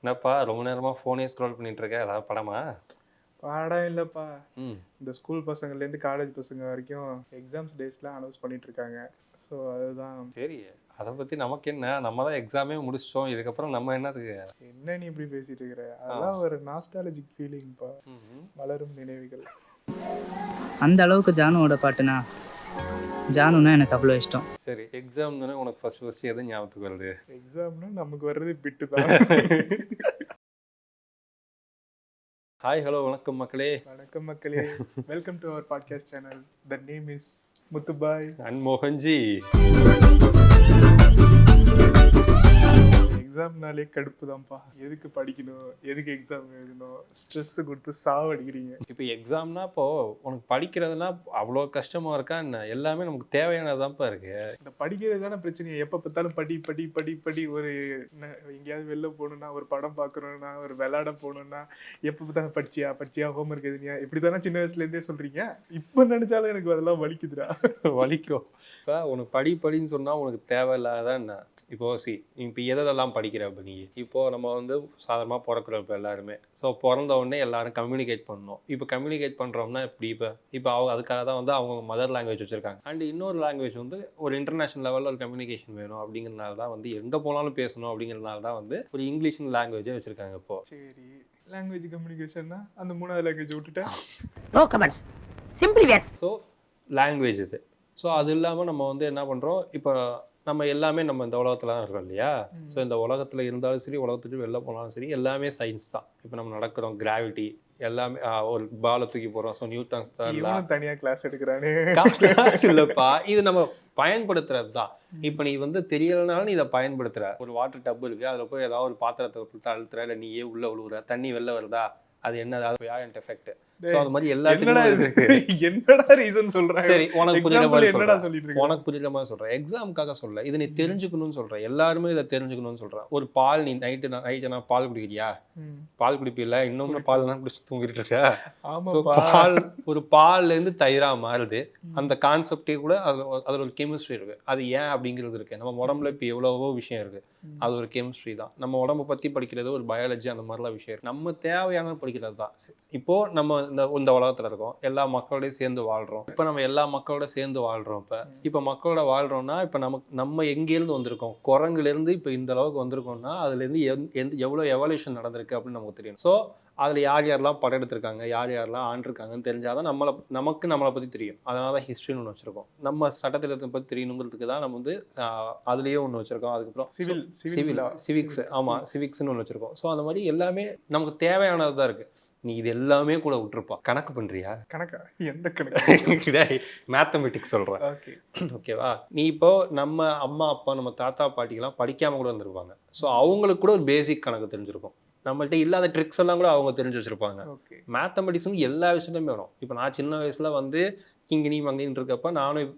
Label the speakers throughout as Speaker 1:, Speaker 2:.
Speaker 1: என்னப்பா ரொம்ப நேரமா ஃபோனே ஸ்க்ரோல் பண்ணிட்டு இருக்க? ஏதாவது படமா?
Speaker 2: பாடம் இல்லப்பா.
Speaker 1: ம்.
Speaker 2: இந்த ஸ்கூல் பசங்கள்லேருந்து காலேஜ் பசங்க வரைக்கும் எக்ஸாம்ஸ் டேஸ்லாம் அனௌன்ஸ் பண்ணிட்டு இருக்காங்க. ஸோ அதுதான்.
Speaker 1: சரி. அத பத்தி நமக்கு என்ன? நம்ம தான் எக்ஸாமே முடிச்சுட்டோம். இதுக்கப்புறம் நம்ம என்னத்துக்கு?
Speaker 2: என்ன நீ இப்படி பேசிட்டு இருக்கிற?
Speaker 1: ஆ.
Speaker 2: அதெல்லாம் ஒரு நாஸ்டாலஜிக் ஃபீலிங்ப்பா.
Speaker 1: ம்ஹ்ம்.
Speaker 2: மலரும் நினைவுகள்.
Speaker 3: அந்த அளவுக்கு ஜானுவோட பாட்டுனா ஜானுன்னா எனக்கு அவ்வளோ இஷ்டம்.
Speaker 1: சரி. எக்ஸாம் தானே உனக்கு ஃபர்ஸ்ட் எது ஞாபகத்துக்கு வருது?
Speaker 2: எக்ஸாம்னா நமக்கு வர்றது பிட்டு தான்.
Speaker 1: ஹாய், ஹலோ, வணக்கம் மக்களே.
Speaker 2: வணக்கம் மக்களே. Welcome to our podcast channel. The name is Muthubhai
Speaker 1: and Mohanji.
Speaker 2: எக்ஸாம்னாலே கடுப்பு தான்ப்பா. எதுக்கு படிக்கணும், எதுக்கு எக்ஸாம் எழுதணும், ஸ்ட்ரெஸ் கொடுத்து சாவடிக்கிறீங்க.
Speaker 1: இப்போ எக்ஸாம்னா இப்போ உனக்கு படிக்கிறதுனா அவ்வளோ கஷ்டமா இருக்கா என்ன? எல்லாமே நமக்கு தேவையானதான்ப்பா இருக்கு.
Speaker 2: இந்த படிக்கிறது தானே பிரச்சனை. எப்போ பார்த்தாலும் படி படி படி படி. ஒரு எங்கேயாவது வெளில போகணுன்னா, ஒரு படம் பார்க்கணுன்னா, ஒரு விளையாட போகணுன்னா, எப்போ பார்த்தாலும் படிச்சியா படிச்சியா, ஹோம்ஒர்க் எதுனியா, இப்படி தானே சின்ன வயசுலேருந்தே சொல்கிறீங்க. இப்போ நினச்சாலும் எனக்கு அதெல்லாம் வலிக்குதுடா.
Speaker 1: வலிக்கும். இப்போ உனக்கு படின்னு சொன்னால் உனக்கு தேவையில்லாத என்ன? இப்போ இப்போ எதெல்லாம் படிக்கிற இப்போ நீ? இப்போது நம்ம வந்து சாதாரணமாக பிறக்கிறோம் இப்போ எல்லாருமே. ஸோ பிறந்த உடனே எல்லாரும் கம்யூனிகேட் பண்ணணும். இப்போ கம்யூனிகேட் பண்ணுறோம்னா இப்போ அவங்க அதுக்காக தான் வந்து அவங்க மதர் லாங்குவேஜ் வச்சுருக்காங்க. அண்ட் இன்னொரு லாங்குவேஜ் வந்து ஒரு இன்டர்நேஷனல் லெவலில் ஒரு கம்யூனிகேஷன் வேணும் அப்படிங்கிறதுனால தான் வந்து எங்கே போனாலும் பேசணும் அப்படிங்கிறதுனால தான் வந்து ஒரு இங்கிலீஷ் லாங்குவேஜே வச்சுருக்காங்க இப்போது.
Speaker 2: சரி, லாங்குவேஜ் கம்யூனிகேஷன்னா அந்த மூணாவது லாங்குவேஜ் விட்டுட்டேன்.
Speaker 4: நோ கமெண்ட்ஸ், சிம்பிளி வேர்.
Speaker 1: ஸோ லாங்குவேஜ் இது. ஸோ அது இல்லாமல் நம்ம வந்து என்ன பண்ணுறோம், இப்போ நம்ம எல்லாமே நம்ம இந்த உலகத்தில் தான் இருக்கோம் இல்லையா? ஸோ இந்த உலகத்தில் இருந்தாலும் சரி, உலகத்துக்கு வெளில போனாலும் சரி, எல்லாமே சயின்ஸ் தான். இப்போ நம்ம நடக்கிறோம், கிராவிட்டி எல்லாமே, ஒரு பாலை தூக்கி போகிறோம். ஸோ நியூட்டன்ஸ் தான்
Speaker 2: தனியாக கிளாஸ் எடுக்கிறானே.
Speaker 1: கிளாஸ் இல்லைப்பா, இது நம்ம பயன்படுத்துறது தான். இப்போ நீ வந்து தெரியலனாலும் நீ இதை பயன்படுத்துற. ஒரு வாட்டர் டப் இருக்குது, அதில் போய் ஏதாவது ஒரு பாத்திரத்தை போட்டு அழுத்துற, இல்லை நீயே உள்ளே விழுவுற, தண்ணி வெளில வருதா, அது என்னது யாண்ட் எஃபெக்ட். ஸோ அது மாதிரி எல்லாத்துக்கும்
Speaker 2: என்னடா ரீசன் சொல்றேன்.
Speaker 1: சரி, உனக்கு புரியுற மாதிரி
Speaker 2: என்னடா சொல்லிட்டு இருக்க?
Speaker 1: உனக்கு புரியுற மாதிரி சொல்றேன். எக்ஸாமுக்காக சொல்ல, இது நீ தெரிஞ்சுக்கணும்னு சொல்றேன். எல்லாருமே இதை தெரிஞ்சுக்கணும்னு சொல்றேன். ஒரு பால், நீ நைட்டு நான் பால் குடிக்கிறியா? பால் குடிப்பில்ல, இன்னொன்று பால் தான் குடிச்சு தூங்கிட்டு இருக்க. பால் ஒரு பால்ல இருந்து தயிரா மாறுது. அந்த கான்செப்டே கூட அதுல ஒரு கெமிஸ்ட்ரி இருக்கு. அது ஏன் அப்படிங்கிறது இருக்கு. நம்ம உடம்புல இப்போ எவ்வளவோ விஷயம் இருக்கு. அது ஒரு கெமிஸ்ட்ரி தான். நம்ம உடம்பை பத்தி படிக்கிறது ஒரு பயாலஜி, அந்த மாதிரிலாம் விஷயம் இருக்கு. நம்ம தேவையானது படிக்கிறது தான். இப்போ நம்ம இந்த உலகத்துல இருக்கோம், எல்லா மக்களோடய சேர்ந்து வாழ்றோம். இப்போ நம்ம எல்லா மக்களோட சேர்ந்து வாழ்றோம். இப்போ மக்களோட வாழ்றோம்னா, இப்போ நம்ம எங்கேருந்து வந்திருக்கோம், குரங்குலேருந்து இப்போ இந்த அளவுக்கு வந்திருக்கோம்னா அதுலேருந்து எவ்வளோ எவல்யூஷன் நடந்திருக்கு அப்படின்னு நமக்கு தெரியும். ஸோ அதில் யாரெல்லாம் படம் எடுத்திருக்காங்க, யாரெல்லாம் ஆண்டிருக்காங்கன்னு தெரிஞ்சாதான் நம்மளை பற்றி தெரியும். அதனால தான் ஹிஸ்ட்ரின்னு ஒன்று வச்சுருக்கோம். நம்ம சட்டத்திட்டத்தை பற்றி தெரியணுங்கிறதுக்கு தான் நம்ம வந்து அதுலேயே ஒன்று வச்சுருக்கோம். அதுக்கப்புறம் சிவிக்ஸ், ஆமாம், சிவிக்ஸ்னு ஒன்று வச்சுருக்கோம். ஸோ அந்த மாதிரி எல்லாமே நமக்கு தேவையானது தான் இருக்குது. நீ இது எல்லாமே கூட விட்டுருப்பா. கணக்கு பண்ணுறியா?
Speaker 2: கணக்கா? எந்த கணக்கு?
Speaker 1: மேத்தமெட்டிக்ஸ் சொல்கிறேன். ஓகேவா? நீ இப்போ நம்ம அம்மா அப்பா, நம்ம தாத்தா பாட்டிக்கெல்லாம் படிக்காமல் கூட வந்திருப்பாங்க. ஸோ அவங்களுக்கு கூட ஒரு பேசிக் கணக்கு தெரிஞ்சிருக்கும். நம்மள்ட்ட இல்லாத ட்ரிக்ஸ் எல்லாம் கூட அவங்க தெரிஞ்சு வச்சுருப்பாங்க. மேத்தமெட்டிக்ஸ்னு எல்லா விஷயத்துலையுமே வரும். இப்போ நான் சின்ன வயசில் வந்து கிங்கினி மங்கின்னு இருக்கப்போ நானும்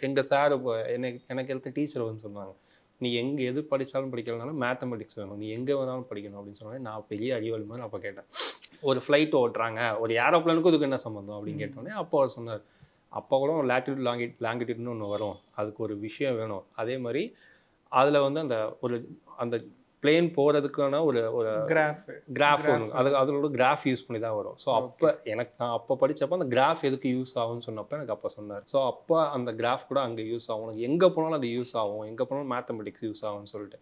Speaker 1: எங்கள் சார் எனக்கு எடுத்த டீச்சர் வந்து சொன்னாங்க, நீ எங்கே எது படித்தாலும் படிக்கலனாலும் மேத்தமெட்டிக்ஸ் வேணும், நீ எங்கே வேணாலும் படிக்கணும் அப்படின்னு சொன்னாலே நான் பெரிய அறிவாளி மாதிரி அப்போ கேட்டேன். ஒரு ஃப்ளைட் ஓட்டுறாங்க, ஒரு ஏரோப்ளானுக்கும் இதுக்கு என்ன சம்மந்தம் அப்படின்னு கேட்டோன்னே அப்போ அவர் சொன்னார், அப்போ கூட லாட்டிடியூட் லாங்கிடியூட்னு ஒன்று வரும், அதுக்கு ஒரு விஷயம் வேணும். அதே மாதிரி அதில் வந்து அந்த பிளேன் போகிறதுக்கான ஒரு கிராஃப் ஒன்று, அதோட கிராஃப் யூஸ் பண்ணி தான் வரும். ஸோ அப்போ நான் அப்போ படித்தப்போ அந்த கிராஃப் எதுக்கு யூஸ் ஆகும்னு சொன்னப்போ எனக்கு அப்போ சொன்னார். ஸோ அப்போ அந்த கிராஃப் கூட அங்கே யூஸ் ஆகும், உனக்கு எங்கே போனாலும் அது யூஸ் ஆகும், எங்கே போனாலும் மேத்தமெட்டிக்ஸ் யூஸ் ஆகும்னு சொல்லிட்டு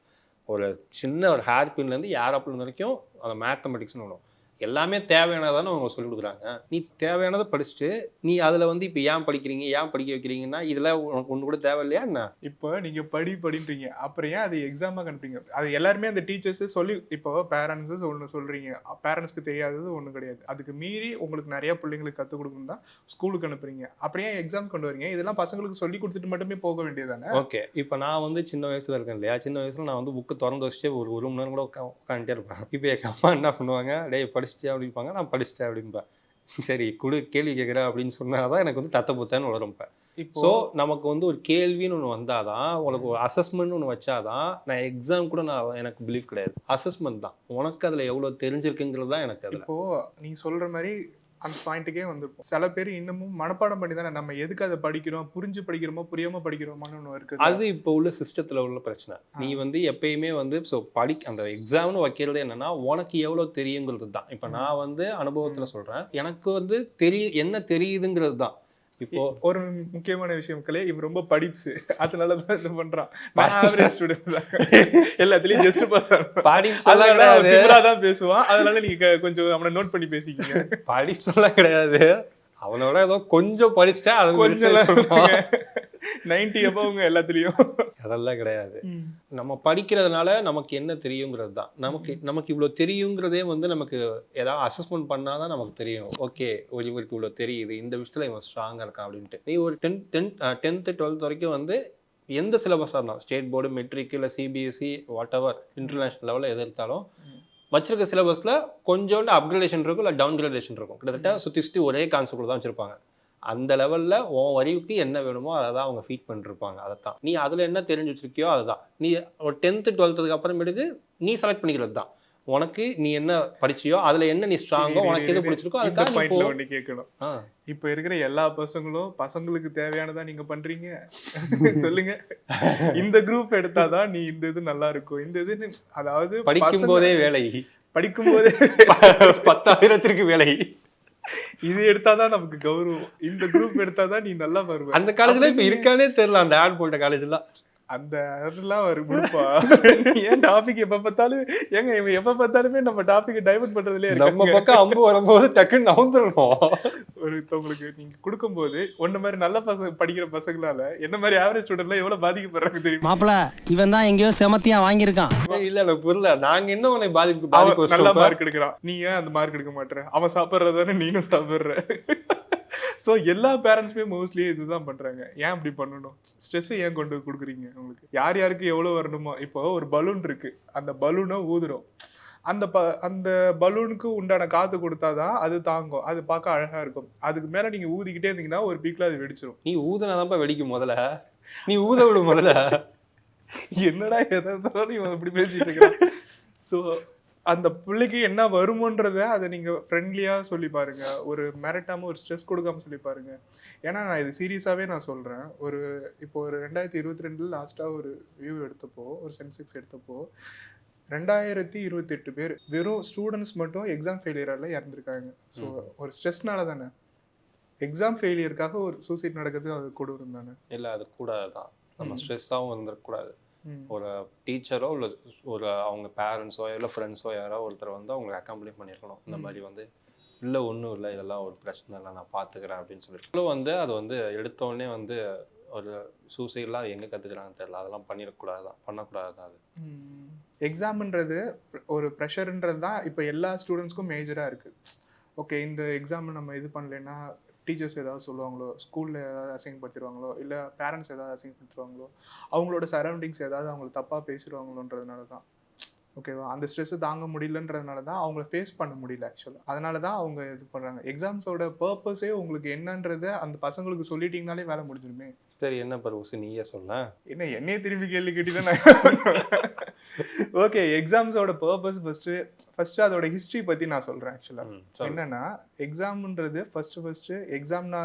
Speaker 1: ஒரு சின்ன ஒரு ஹேர் பின்லேருந்து ஏரோப்ளேன் வரைக்கும் அந்த மேத்தமெட்டிக்ஸ்னு ஒன்று எல்லாமே தேவையானதானே அவங்க சொல்லிக் கொடுக்குறாங்க. நீ தேவையானதை படிச்சுட்டு நீ அதில் வந்து இப்போ ஏன் படிக்கிறீங்க, ஏன் படிக்க வைக்கிறீங்கன்னா இதில் உனக்கு ஒன்று கூட தேவை இல்லையா என்ன?
Speaker 2: இப்போ நீங்கள் படின்றீங்க, அப்புறம் ஏன் அது எக்ஸாமாக கண்டுப்பீங்க? அது எல்லாருமே அந்த டீச்சர்ஸு சொல்லி, இப்போ பேரண்ட்ஸு ஒன்று சொல்கிறீங்க, பேரண்ட்ஸ்க்கு தெரியாதது ஒன்றும் கிடையாது. அதுக்கு மீறி உங்களுக்கு நிறைய பிள்ளைங்களுக்கு கற்றுக் கொடுக்கணும் தான் ஸ்கூலுக்கு அனுப்புறீங்க. அப்புறம் ஏன் எக்ஸாம் கொண்டு வரீங்க? இதெல்லாம் பசங்களுக்கு சொல்லி கொடுத்துட்டு மட்டுமே போக வேண்டியதானே?
Speaker 1: ஓகே, இப்போ நான் வந்து சின்ன வயசில் இருக்கேன் இல்லையா, சின்ன வயசில் நான் வந்து புக்கு திறந்து வச்சுட்டு ஒரு மணி நேரம் கூட உட்காந்துட்டே இருப்பேன். இப்போ எங்கள் அம்மா என்ன பண்ணுவாங்க, டேய் படிச்சுட்டே அப்படிம்பாங்க, நான் படிச்சுட்டேன் அப்படின்பேன். சரி கேள்வி கேட்குறேன் அப்படின்னு சொன்னால் தான் எனக்கு வந்து தத்தை புத்தான்னு வளரும்பேன். ஸோ நமக்கு வந்து ஒரு கேள்வின்னு ஒன்று வந்தால் தான், உனக்கு ஒரு அசஸ்மெண்ட்னு ஒன்று வச்சாதான், நான் எக்ஸாம் கூட எனக்கு பிலீவ் கிடையாது. அசஸ்மெண்ட் தான் உனக்கு அதில் எவ்வளோ தெரிஞ்சிருக்குங்கிறது தான் எனக்கு. அதில்
Speaker 2: இப்போது நீ சொல்கிற மாதிரி அந்த பாயிண்ட்டுக்கே வந்திருப்போம். சில பேர் இன்னமும் மனப்பாடம் பண்ணி தானே நம்ம எதுக்கு அதை படிக்கிறோம், புரிஞ்சு படிக்கிறோமோ புரியாம படிக்கிறோமான்னு ஒன்று இருக்குது.
Speaker 1: அது இப்போ உள்ள சிஸ்டத்தில் உள்ள பிரச்சனை. நீ வந்து எப்பயுமே வந்து ஸோ அந்த எக்ஸாம்னு வைக்கிறது என்னன்னா உனக்கு எவ்வளோ தெரியுங்கிறது தான். இப்போ நான் வந்து அனுபவத்தில் சொல்கிறேன், எனக்கு வந்து என்ன தெரியுதுங்கிறது தான். இப்போ
Speaker 2: ஒரு முக்கியமான விஷயம் இவர் ரொம்ப படிப்ஸ், அதனால தான் இது பண்றான். நான் ஆவரேஜ் ஸ்டூடெண்ட் தான், எல்லாத்துலயும் ஜஸ்ட் பாஸ் தான் பேசுவான். அதனால நீங்க கொஞ்சம் அவனை நோட் பண்ணி பேசிக்கீங்க.
Speaker 1: படிப்ஸ்லாம் கிடையாது, அவனோட ஏதோ கொஞ்சம் படிச்சுட்டா அது கொஞ்சம்
Speaker 2: 90 above எல்லாத்துலயும்.
Speaker 1: அதெல்லாம் கிடையாது. நம்ம படிக்கிறதுனால நமக்கு என்ன தெரியுங்கிறது தான். நமக்கு இவ்வளோ தெரியுங்கிறதே வந்து நமக்கு ஏதாவது அசஸ்மெண்ட் பண்ணாதான் நமக்கு தெரியும். ஓகே, இவருக்கு இவ்வளோ தெரியுது, இந்த விஷயத்துல இவன் ஸ்ட்ராங்காக இருக்கான் அப்படின்ட்டு. நீ ஒரு 10th 12th வரைக்கும் வந்து எந்த சிலபஸாக இருந்தாலும் ஸ்டேட் போர்டு, மெட்ரிக், இல்லை சிபிஎஸ்சி, வாட் எவர் இன்டர்நேஷனல் லெவலில் எது எடுத்தாலும் வச்சிருக்க சிலபஸில் கொஞ்சோண்டு அப்கிரேடேஷன் இருக்கும், இல்லை டவுன் கிரேடேஷன் இருக்கும். கிட்டத்தட்ட சுற்றி ஒரே கான்செப்டில் தான் வச்சுருப்பாங்க. அந்த லெவலில் உன் வரிவுக்கு என்ன வேணுமோ அதை தான் அவங்க ஃபீட் பண்ணிருப்பாங்க. அதை தான் நீ அதில் என்ன தெரிஞ்சு வச்சிருக்கியோ அதுதான் நீ ஒரு 10th 12th அப்புறமேட்டுக்கு நீ செலக்ட் பண்ணிக்கிறது தான். உனக்கு நீ என்ன படிச்சியோ அதில் என்ன நீ ஸ்ட்ராங்கோ, உனக்கு எது பிடிச்சிருக்கோ அதுக்காக
Speaker 2: கேட்கணும். இப்போ இருக்கிற எல்லா பசங்களுக்கு தேவையானதா நீங்க பண்றீங்க சொல்லுங்க. இந்த குரூப் எடுத்தாதான் நீ இந்த இது நல்லா இருக்கும், இந்த இது அதாவது
Speaker 1: படிக்கும் போதே வேலை,
Speaker 2: 10,000 வேலை, இது எடுத்தாதான் நமக்கு கௌரவம், இந்த குரூப் எடுத்தாதான் நீ நல்லா வருவ.
Speaker 1: அந்த காலேஜ்ல இப்ப இருக்கானே தெரியல, அந்த ஆட் போட்ட காலேஜ்ல
Speaker 2: அந்த அதெல்லாம் ஒரு குரூப்பா? ஏன் டாபிக் எப்ப பார்த்தாலும் எப்ப பார்த்தாலுமே நம்ம டாபிக் டைவர்ட் பண்றதுலயே
Speaker 1: நம்ம பக்கம் அம்பு வரும்போது டக்குன்னு நவுந்துடணும்.
Speaker 2: ஒருத்தவங்களுக்கு நீங்க கொடுக்கும்போது ஒன்ன மாதிரி நல்ல படிக்கிற பசங்களால என்ன மாதிரி ஆவரேஜ் ஸ்டூடெண்ட்லாம் எவ்வளவு பாதிக்கப்படுறாங்க தெரியும்?
Speaker 5: மாப்பிள இவன் தான் எங்கேயோ செமத்தியா வாங்கியிருக்கான்.
Speaker 1: இல்ல எனக்கு புரியல, நாங்க என்ன உன்னை பாதிப்பு
Speaker 2: நல்ல மார்க் எடுக்கிறான், நீ ஏன் அந்த மார்க் எடுக்க மாட்டேற? அவன் சாப்பிட்றதானே நீனும் சாப்பிட்ற. ஸோ எல்லா பேரண்ட்ஸுமே மோஸ்ட்லி இதுதான் பண்றாங்க. ஏன் அப்படி பண்ணணும்? ஸ்ட்ரெஸ் ஏன் கொண்டு கொடுக்குறீங்க? உங்களுக்கு யார் யாருக்கு எவ்வளவு வரணுமோ, இப்போ ஒரு பலூன் இருக்கு, அந்த பலூனை ஊதுறோம், அந்த பலூனுக்கு உண்டான காத்து கொடுத்தாதான் அது தாங்கும், அது பார்க்க அழகா இருக்கும். அதுக்கு மேல நீங்க ஊதிக்கிட்டே இருந்தீங்கன்னா ஒரு பீக்ல அது வெடிச்சிடும்.
Speaker 1: நீ ஊதுனாதான்ப்பா வெடிக்கும். முதல்ல நீ ஊத விடு. முதல்ல
Speaker 2: என்னடா எதாவது நீ இப்படி பேசிட்டு இருக்க? ஸோ அந்த பிள்ளைக்கு என்ன வருமோன்றத அதை நீங்க ஃப்ரெண்ட்லியா சொல்லி பாருங்க, ஒரு மிரட்டாம ஒரு ஸ்ட்ரெஸ் கொடுக்காம சொல்லி பாருங்க. ஏன்னா நான் இது சீரியஸாவே நான் சொல்றேன். இப்போ ஒரு 2022 லாஸ்டா ஒரு வியூ எடுத்தப்போ, ஒரு சென்செக்ஸ் எடுத்தப்போ 2028 பேர் வெறும் ஸ்டூடெண்ட்ஸ் மட்டும் எக்ஸாம் ஃபெயிலியரால இறந்துருக்காங்க. ஸோ ஒரு ஸ்ட்ரெஸ்னால தானே. எக்ஸாம் ஃபெயிலியருக்காக ஒரு சூசைட் நடக்கிறது அது கொடூரம் தானே?
Speaker 1: இல்லை, அது கூடாதுதான். நம்ம ஸ்ட்ரெஸ்ஸாகவும் வந்துடக்கூடாது. ஒரு டீச்சரோ இல்லை ஒரு அவங்க பேரண்ட்ஸோ இல்லை ஃப்ரெண்ட்ஸோ யாரோ ஒருத்தர் வந்து அவங்களுக்கு அக்காம்பனி பண்ணியிருக்கணும். இந்த மாதிரி வந்து இல்லை ஒன்றும் இல்லை, இதெல்லாம் ஒரு பிரச்சனை இல்லை, நான் பார்த்துக்கிறேன் அப்படின்னு சொல்லிட்டு வந்து அது வந்து எடுத்தோடனே வந்து ஒரு சூசைட்லாம் எங்கே கற்றுக்குறாங்கன்னு தெரியல. அதெல்லாம் பண்ணக்கூடாது தான் அது.
Speaker 2: எக்ஸாம்ன்றது ஒரு ப்ரெஷர்ன்றது தான் இப்போ எல்லா ஸ்டூடெண்ட்ஸ்க்கும் மேஜராக இருக்குது. ஓகே, இந்த எக்ஸாம் நம்ம இது பண்ணலைன்னா டீச்சர்ஸ் ஏதாவது சொல்லுவாங்களோ, ஸ்கூலில் ஏதாவது அசிங்கப்படுத்திடுவாங்களோ, இல்லை பேரண்ட்ஸ் ஏதாவது அசிங்கப்படுத்துவாங்களோ, அவங்களோட சரௌண்டிங்ஸ் ஏதாவது அவங்களுக்கு தப்பாக பேசிடுவாங்களோன்றதுனால தான். ஓகேவா? அந்த ஸ்ட்ரெஸ்ஸு தாங்க முடியலன்றதுனால தான் அவங்கள ஃபேஸ் பண்ண முடியல ஆக்சுவலாக. அதனால தான் அவங்க இது பண்ணுறாங்க. எக்ஸாம்ஸோட பர்பஸே உங்களுக்கு என்னன்றதை அந்த பசங்களுக்கு சொல்லிட்டீங்கனாலே வேலை முடிஞ்சிருமே.
Speaker 1: சரி, என்ன பர்பஸ் நீயே சொல்ல?
Speaker 2: என்ன என்னையே திரும்பி கேள்வி கேட்டிதான். ஓகே, எக்ஸாம்ஸோட பர்பஸ் ஃபர்ஸ்ட் அதோட ஹிஸ்ட்ரி பற்றி நான் சொல்கிறேன். ஆக்சுவலாக என்னன்னா, எக்ஸாம்ன்றது ஃபர்ஸ்ட் எக்ஸாம்னா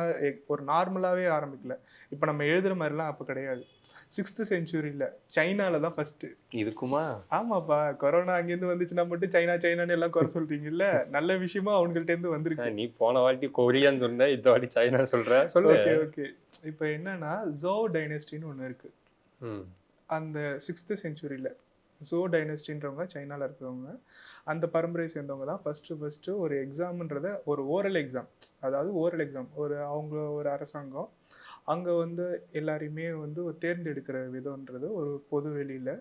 Speaker 2: ஒரு நார்மலாகவே ஆரம்பிக்கல. இப்போ நம்ம எழுதுகிற மாதிரிலாம் அப்போ கிடையாது. 6th centuryல சைனால தான் ஃபர்ஸ்ட்.
Speaker 1: இதுக்குமா?
Speaker 2: ஆமாப்பா, கொரோனா அங்கேருந்து வந்துச்சுன்னா மட்டும் சைனான்னு எல்லாம் குறை சொல்றீங்கல்ல, நல்ல விஷயமா அவங்கள்ட்ட இருந்து வந்திருக்கு.
Speaker 1: நீ போன வாட்டி கொரியான்னு சொன்ன, இந்த வாட்டி சைனா சொல்ற. சொல்லு.
Speaker 2: ஓகே. இப்போ என்னன்னா, ஜோ டைனஸ்டின்னு ஒன்று இருக்கு. அந்த 6th centuryல ஜோ டைனஸ்டின்றவங்க சைனால இருக்கிறவங்க, அந்த பரம்பரையை சேர்ந்தவங்க தான் ஃபர்ஸ்ட் ஒரு எக்ஸாம்ன்றத ஒரு ஓரல் எக்ஸாம், அதாவது ஓரல் எக்ஸாம் அவங்க ஒரு அரசாங்கம் அங்கே வந்து எல்லாரையுமே வந்து தேர்ந்தெடுக்கிற விதம்ன்றது ஒரு பொது வெளியில்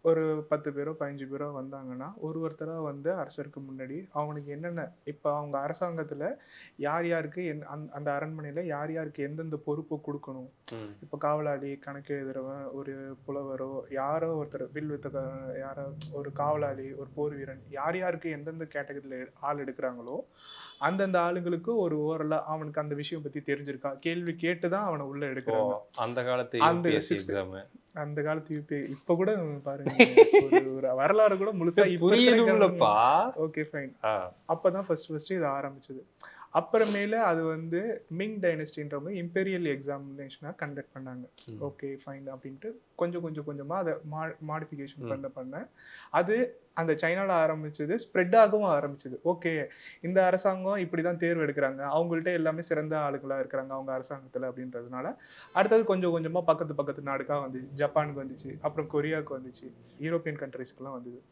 Speaker 2: ஒரு 10 பேரோ 15 பேரோ வந்தாங்கன்னா ஒருத்தராக வந்து அரசருக்கு முன்னாடி அவனுக்கு என்னென்ன, இப்போ அவங்க அரசாங்கத்தில் யார் யாருக்கு அந்த அரண்மனையில் யார் யாருக்கு எந்தெந்த பொறுப்பை கொடுக்கணும், இப்போ காவலாளி, கணக்கு எழுதுறவன், ஒரு புலவரோ, யாரோ ஒருத்தர் வில் வித்த, யாரோ ஒரு காவலாளி, ஒரு போர் வீரன், யார் யாருக்கு எந்தெந்த கேட்டகரியில் ஆள் எடுக்கிறாங்களோ அந்தந்த ஆளுங்களுக்கு ஒரு ஓரலா அவனுக்கு அந்த விஷயம் பத்தி தெரிஞ்சிருக்கா, கேள்வி கேட்டுதான் அவனை உள்ள எடுக்கிறாங்க.
Speaker 1: அந்த காலத்து
Speaker 2: அந்த காலத்து இப்ப கூட பாருங்க, ஒரு வரலாறு கூட முழுசா
Speaker 1: புரியலப்பா.
Speaker 2: Okay fine. அப்பதான் ஃபர்ஸ்ட் இது ஆரம்பிச்சது. அப்புறமேல அது வந்து மிங் டைனஸ்டின்றவங்க இம்பீரியல் எக்ஸாமினேஷனாக கண்டக்ட் பண்ணாங்க. ஓகே ஃபைன் அப்படின்ட்டு கொஞ்சமாக அதை மாடிஃபிகேஷன் பண்ண அது அந்த சைனாவில் ஆரம்பிச்சது, ஸ்ப்ரெட் ஆகவும் ஆரம்பிச்சது. ஓகே இந்த அரசாங்கம் இப்படி தான் தேர்வு எடுக்கிறாங்க, அவங்கள்ட்ட எல்லாமே சிறந்த ஆளுகளாக இருக்கிறாங்க அவங்க அரசாங்கத்தில் அப்படின்றதுனால அடுத்தது கொஞ்சமாக பக்கத்து நாடுக்காக வந்துச்சு. ஜப்பானுக்கு வந்துச்சு, அப்புறம் கொரியாவுக்கு வந்துச்சு, யூரோப்பியன் கண்ட்ரீஸ்க்குலாம் வந்தது.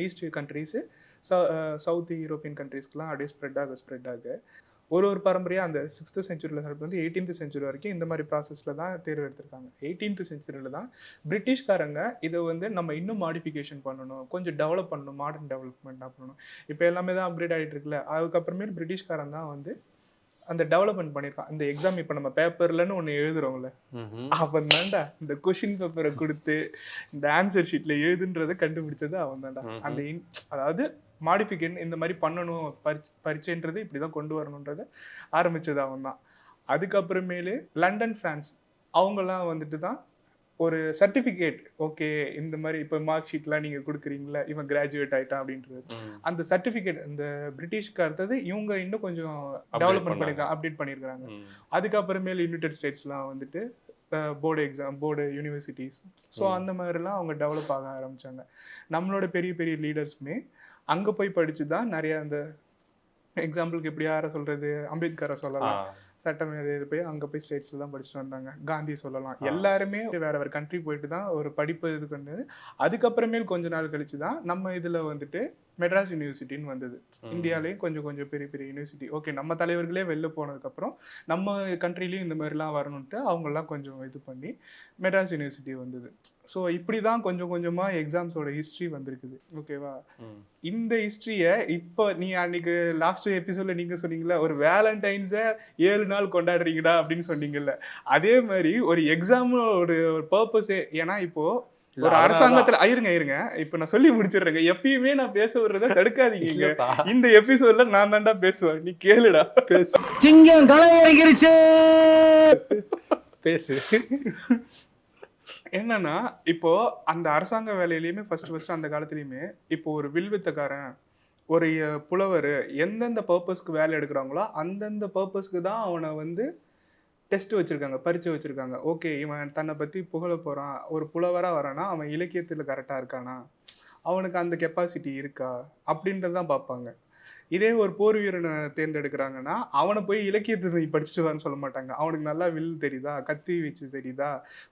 Speaker 2: ஈஸ்ட் கண்ட்ரீஸு சவுத் யூரோப்பியன் கண்ட்ரீஸ்க்குலாம் அப்படியே ஸ்ப்ரெட் ஆக ஒரு பரம்பரையாக அந்த 6th செஞ்சுரியில் வந்து 18th செஞ்சுரி வரைக்கும் இந்த மாதிரி ப்ராசஸில் தான் தேர்வு எடுத்திருக்காங்க. 18th செஞ்சுரியில் தான் பிரிட்டிஷ்காரங்க இதை வந்து நம்ம இன்னும் மாடிஃபிகேஷன் பண்ணணும், கொஞ்சம் டெவலப் பண்ணணும், மாடர்ன் டெவலப்மெண்ட்டாக பண்ணணும். இப்போ எல்லாமே தான் அப்கிரேட் ஆகிட்டு இருக்குல்ல, அதுக்கப்புறமே பிரிட்டிஷ்காரன் தான் வந்து அந்த டெவலப்மெண்ட் பண்ணியிருக்கான். இந்த எக்ஸாம் இப்போ நம்ம பேப்பர்லன்னு ஒன்று எழுதுறோம்ல, அவன் தான்டா இந்த கொஷின் பேப்பரை கொடுத்து இந்த ஆன்சர் ஷீட்ல எழுதுன்றதை கண்டுபிடிச்சது அவன் தான்டா. அந்த அதாவது மாடிஃபிகேஷன் இந்த மாதிரி பண்ணணும், பரீட்சைன்றது இப்படிதான் கொண்டு வரணுன்றதை ஆரம்பிச்சது அவன் தான். அதுக்கப்புறமேலே லண்டன் பிரான்ஸ் அவங்கெல்லாம் வந்துட்டு தான் ஒரு சர்டிஃபிகேட், ஓகே இந்த மாதிரி இப்போ மார்க் ஷீட்லாம் நீங்கள் கொடுக்குறீங்களா இவன் கிராஜுவேட் ஆகிட்டான் அப்படின்றது, அந்த சர்டிஃபிகேட் இந்த பிரிட்டிஷ்க்கு அடுத்தது இவங்க இன்னும் கொஞ்சம் டெவலப்மெண்ட் பண்ணியிருக்காங்க, அப்டேட் பண்ணியிருக்காங்க. அதுக்கப்புறமேல் யுனைடெட் ஸ்டேட்ஸ்லாம் வந்துட்டு போர்டு யூனிவர்சிட்டிஸ், ஸோ அந்த மாதிரிலாம் அவங்க டெவலப் ஆக ஆரம்பித்தாங்க. நம்மளோட பெரிய லீடர்ஸுமே அங்கே போய் படித்து தான் நிறைய அந்த எக்ஸாம்பிளுக்கு எப்படி யாரை சொல்கிறது, அம்பேத்கரை சொல்லலாம், சட்டம் இது போய் அங்கே போய் ஸ்டேட்ஸில் தான் படிச்சுட்டு வந்தாங்க, காந்தி சொல்லலாம். எல்லாருமே வேற கண்ட்ரி போயிட்டு தான் ஒரு படிப்பு இது பண்ணு. அதுக்கப்புறமேல் கொஞ்ச நாள் கழிச்சு தான் நம்ம இதில் வந்துட்டு மெட்ராஸ் யூனிவர்சிட்டின்னு வந்தது. இந்தியாவிலேயும் கொஞ்சம் பெரிய யூனிவர்சிட்டி. ஓகே நம்ம தலைவர்களே வெளில போனதுக்கப்புறம் நம்ம கண்ட்ரிலையும் இந்த மாதிரிலாம் வரணுன்ட்டு அவங்கெல்லாம் கொஞ்சம் இது பண்ணி மெட்ராஸ் யூனிவர்சிட்டி வந்தது. ஸோ இப்படி தான் கொஞ்சமாக எக்ஸாம்ஸோட ஹிஸ்ட்ரி வந்திருக்குது. ஓகேவா, இந்த ஹிஸ்ட்ரியை இப்போ நீ அன்னைக்கு லாஸ்ட் எபிசோட்ல நீங்கள் சொன்னீங்களா ஒரு வேலண்டைன்ஸை 7 நாள் கொண்டாடுறீங்கடா அப்படின்னு சொன்னீங்கல்ல, அதே மாதிரி ஒரு எக்ஸாம் ஒரு பர்பஸே. ஏன்னா இப்போ ஒரு அரசாங்கத்துல இருங்க இப்ப நான் சொல்லி முடிச்சிடுறேங்க. எப்பயுமே நான் பேச விடுறத தடுக்காதீங்க. இந்த எபிசோட்ல நான் தான்டா பேசுவேன், நீ கேளுடா.
Speaker 4: சிங்கம் களை இறங்கிருச்சு
Speaker 1: பேசு.
Speaker 2: என்னன்னா இப்போ அந்த அரசாங்க வேலையிலயுமே ஃபர்ஸ்ட் அந்த காலத்துலயுமே இப்போ ஒரு வில்வித்தக்காரன், ஒரு புலவர் எந்தெந்த பர்பஸ்க்கு வேலை எடுக்கிறாங்களோ அந்தந்த பர்பஸ்க்கு தான் அவனை வந்து டெஸ்ட் வச்சிருக்காங்க, பரீட்சை வச்சிருக்காங்க. ஓகே இவன் தன்னை பத்தி புகழ போறான், ஒரு புலவரா வரானா, அவன் இலக்கியத்துல கரெக்டா இருக்கானா, அவனுக்கு அந்த கெப்பாசிட்டி இருக்கா அப்படின்றதான் பார்ப்பாங்க. இதே ஒரு போர் வீரனை தேர்ந்தெடுக்கிறாங்கன்னா அவனை போய் இலக்கியத்தை படிச்சுட்டு வான்னு சொல்ல மாட்டாங்க. அவனுக்கு நல்லா வில் தெரியுதா, கத்தி வீச்சு தெரியுதா,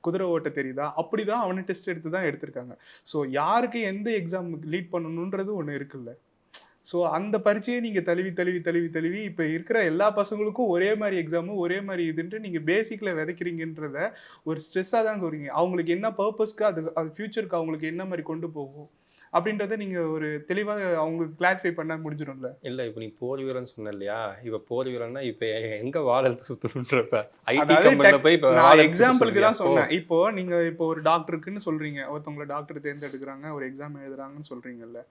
Speaker 2: குதிரை ஓட்ட தெரியுதா, அப்படிதான் அவனை டெஸ்ட் எடுத்து தான் எடுத்திருக்காங்க. ஸோ யாருக்கு எந்த எக்ஸாம் லீட் பண்ணணுன்றது ஒன்று இருக்குல்ல. ஸோ அந்த பரீட்சையை நீங்கள் தழுவி இப்போ இருக்கிற எல்லா பசங்களுக்கும் ஒரே மாதிரி எக்ஸாமும் ஒரே மாதிரி இதுன்ட்டு நீங்கள் பேசிக்கில் விதைக்கிறீங்கன்றத ஒரு ஸ்ட்ரெஸ்ஸாக தான் கூறீங்க. அவங்களுக்கு என்ன பர்பஸ்க்கு அது ஃபியூச்சருக்கு அவங்களுக்கு என்ன மாதிரி கொண்டு போகும் அப்படின்றத நீங்கள் ஒரு தெளிவாக அவங்களுக்கு கிளாரிஃபை பண்ண முடிஞ்சிடும்ல.
Speaker 1: இல்லை இப்போ நீ போர் வீரன் சொன்ன இல்லையா, இப்போ போர் வீரன்னா இப்போ எங்கே வாழ சுற்றணுன்றப்ப
Speaker 2: எக்ஸாம்பிளுக்கு தான் சொன்னேன். இப்போ நீங்கள் இப்போ ஒரு டாக்டருக்குன்னு சொல்கிறீங்க, ஒருத்தவங்களை டாக்டர் தேர்ந்தெடுக்கிறாங்க, ஒரு எக்ஸாம் எழுதுறாங்கன்னு சொல்கிறீங்கல்ல.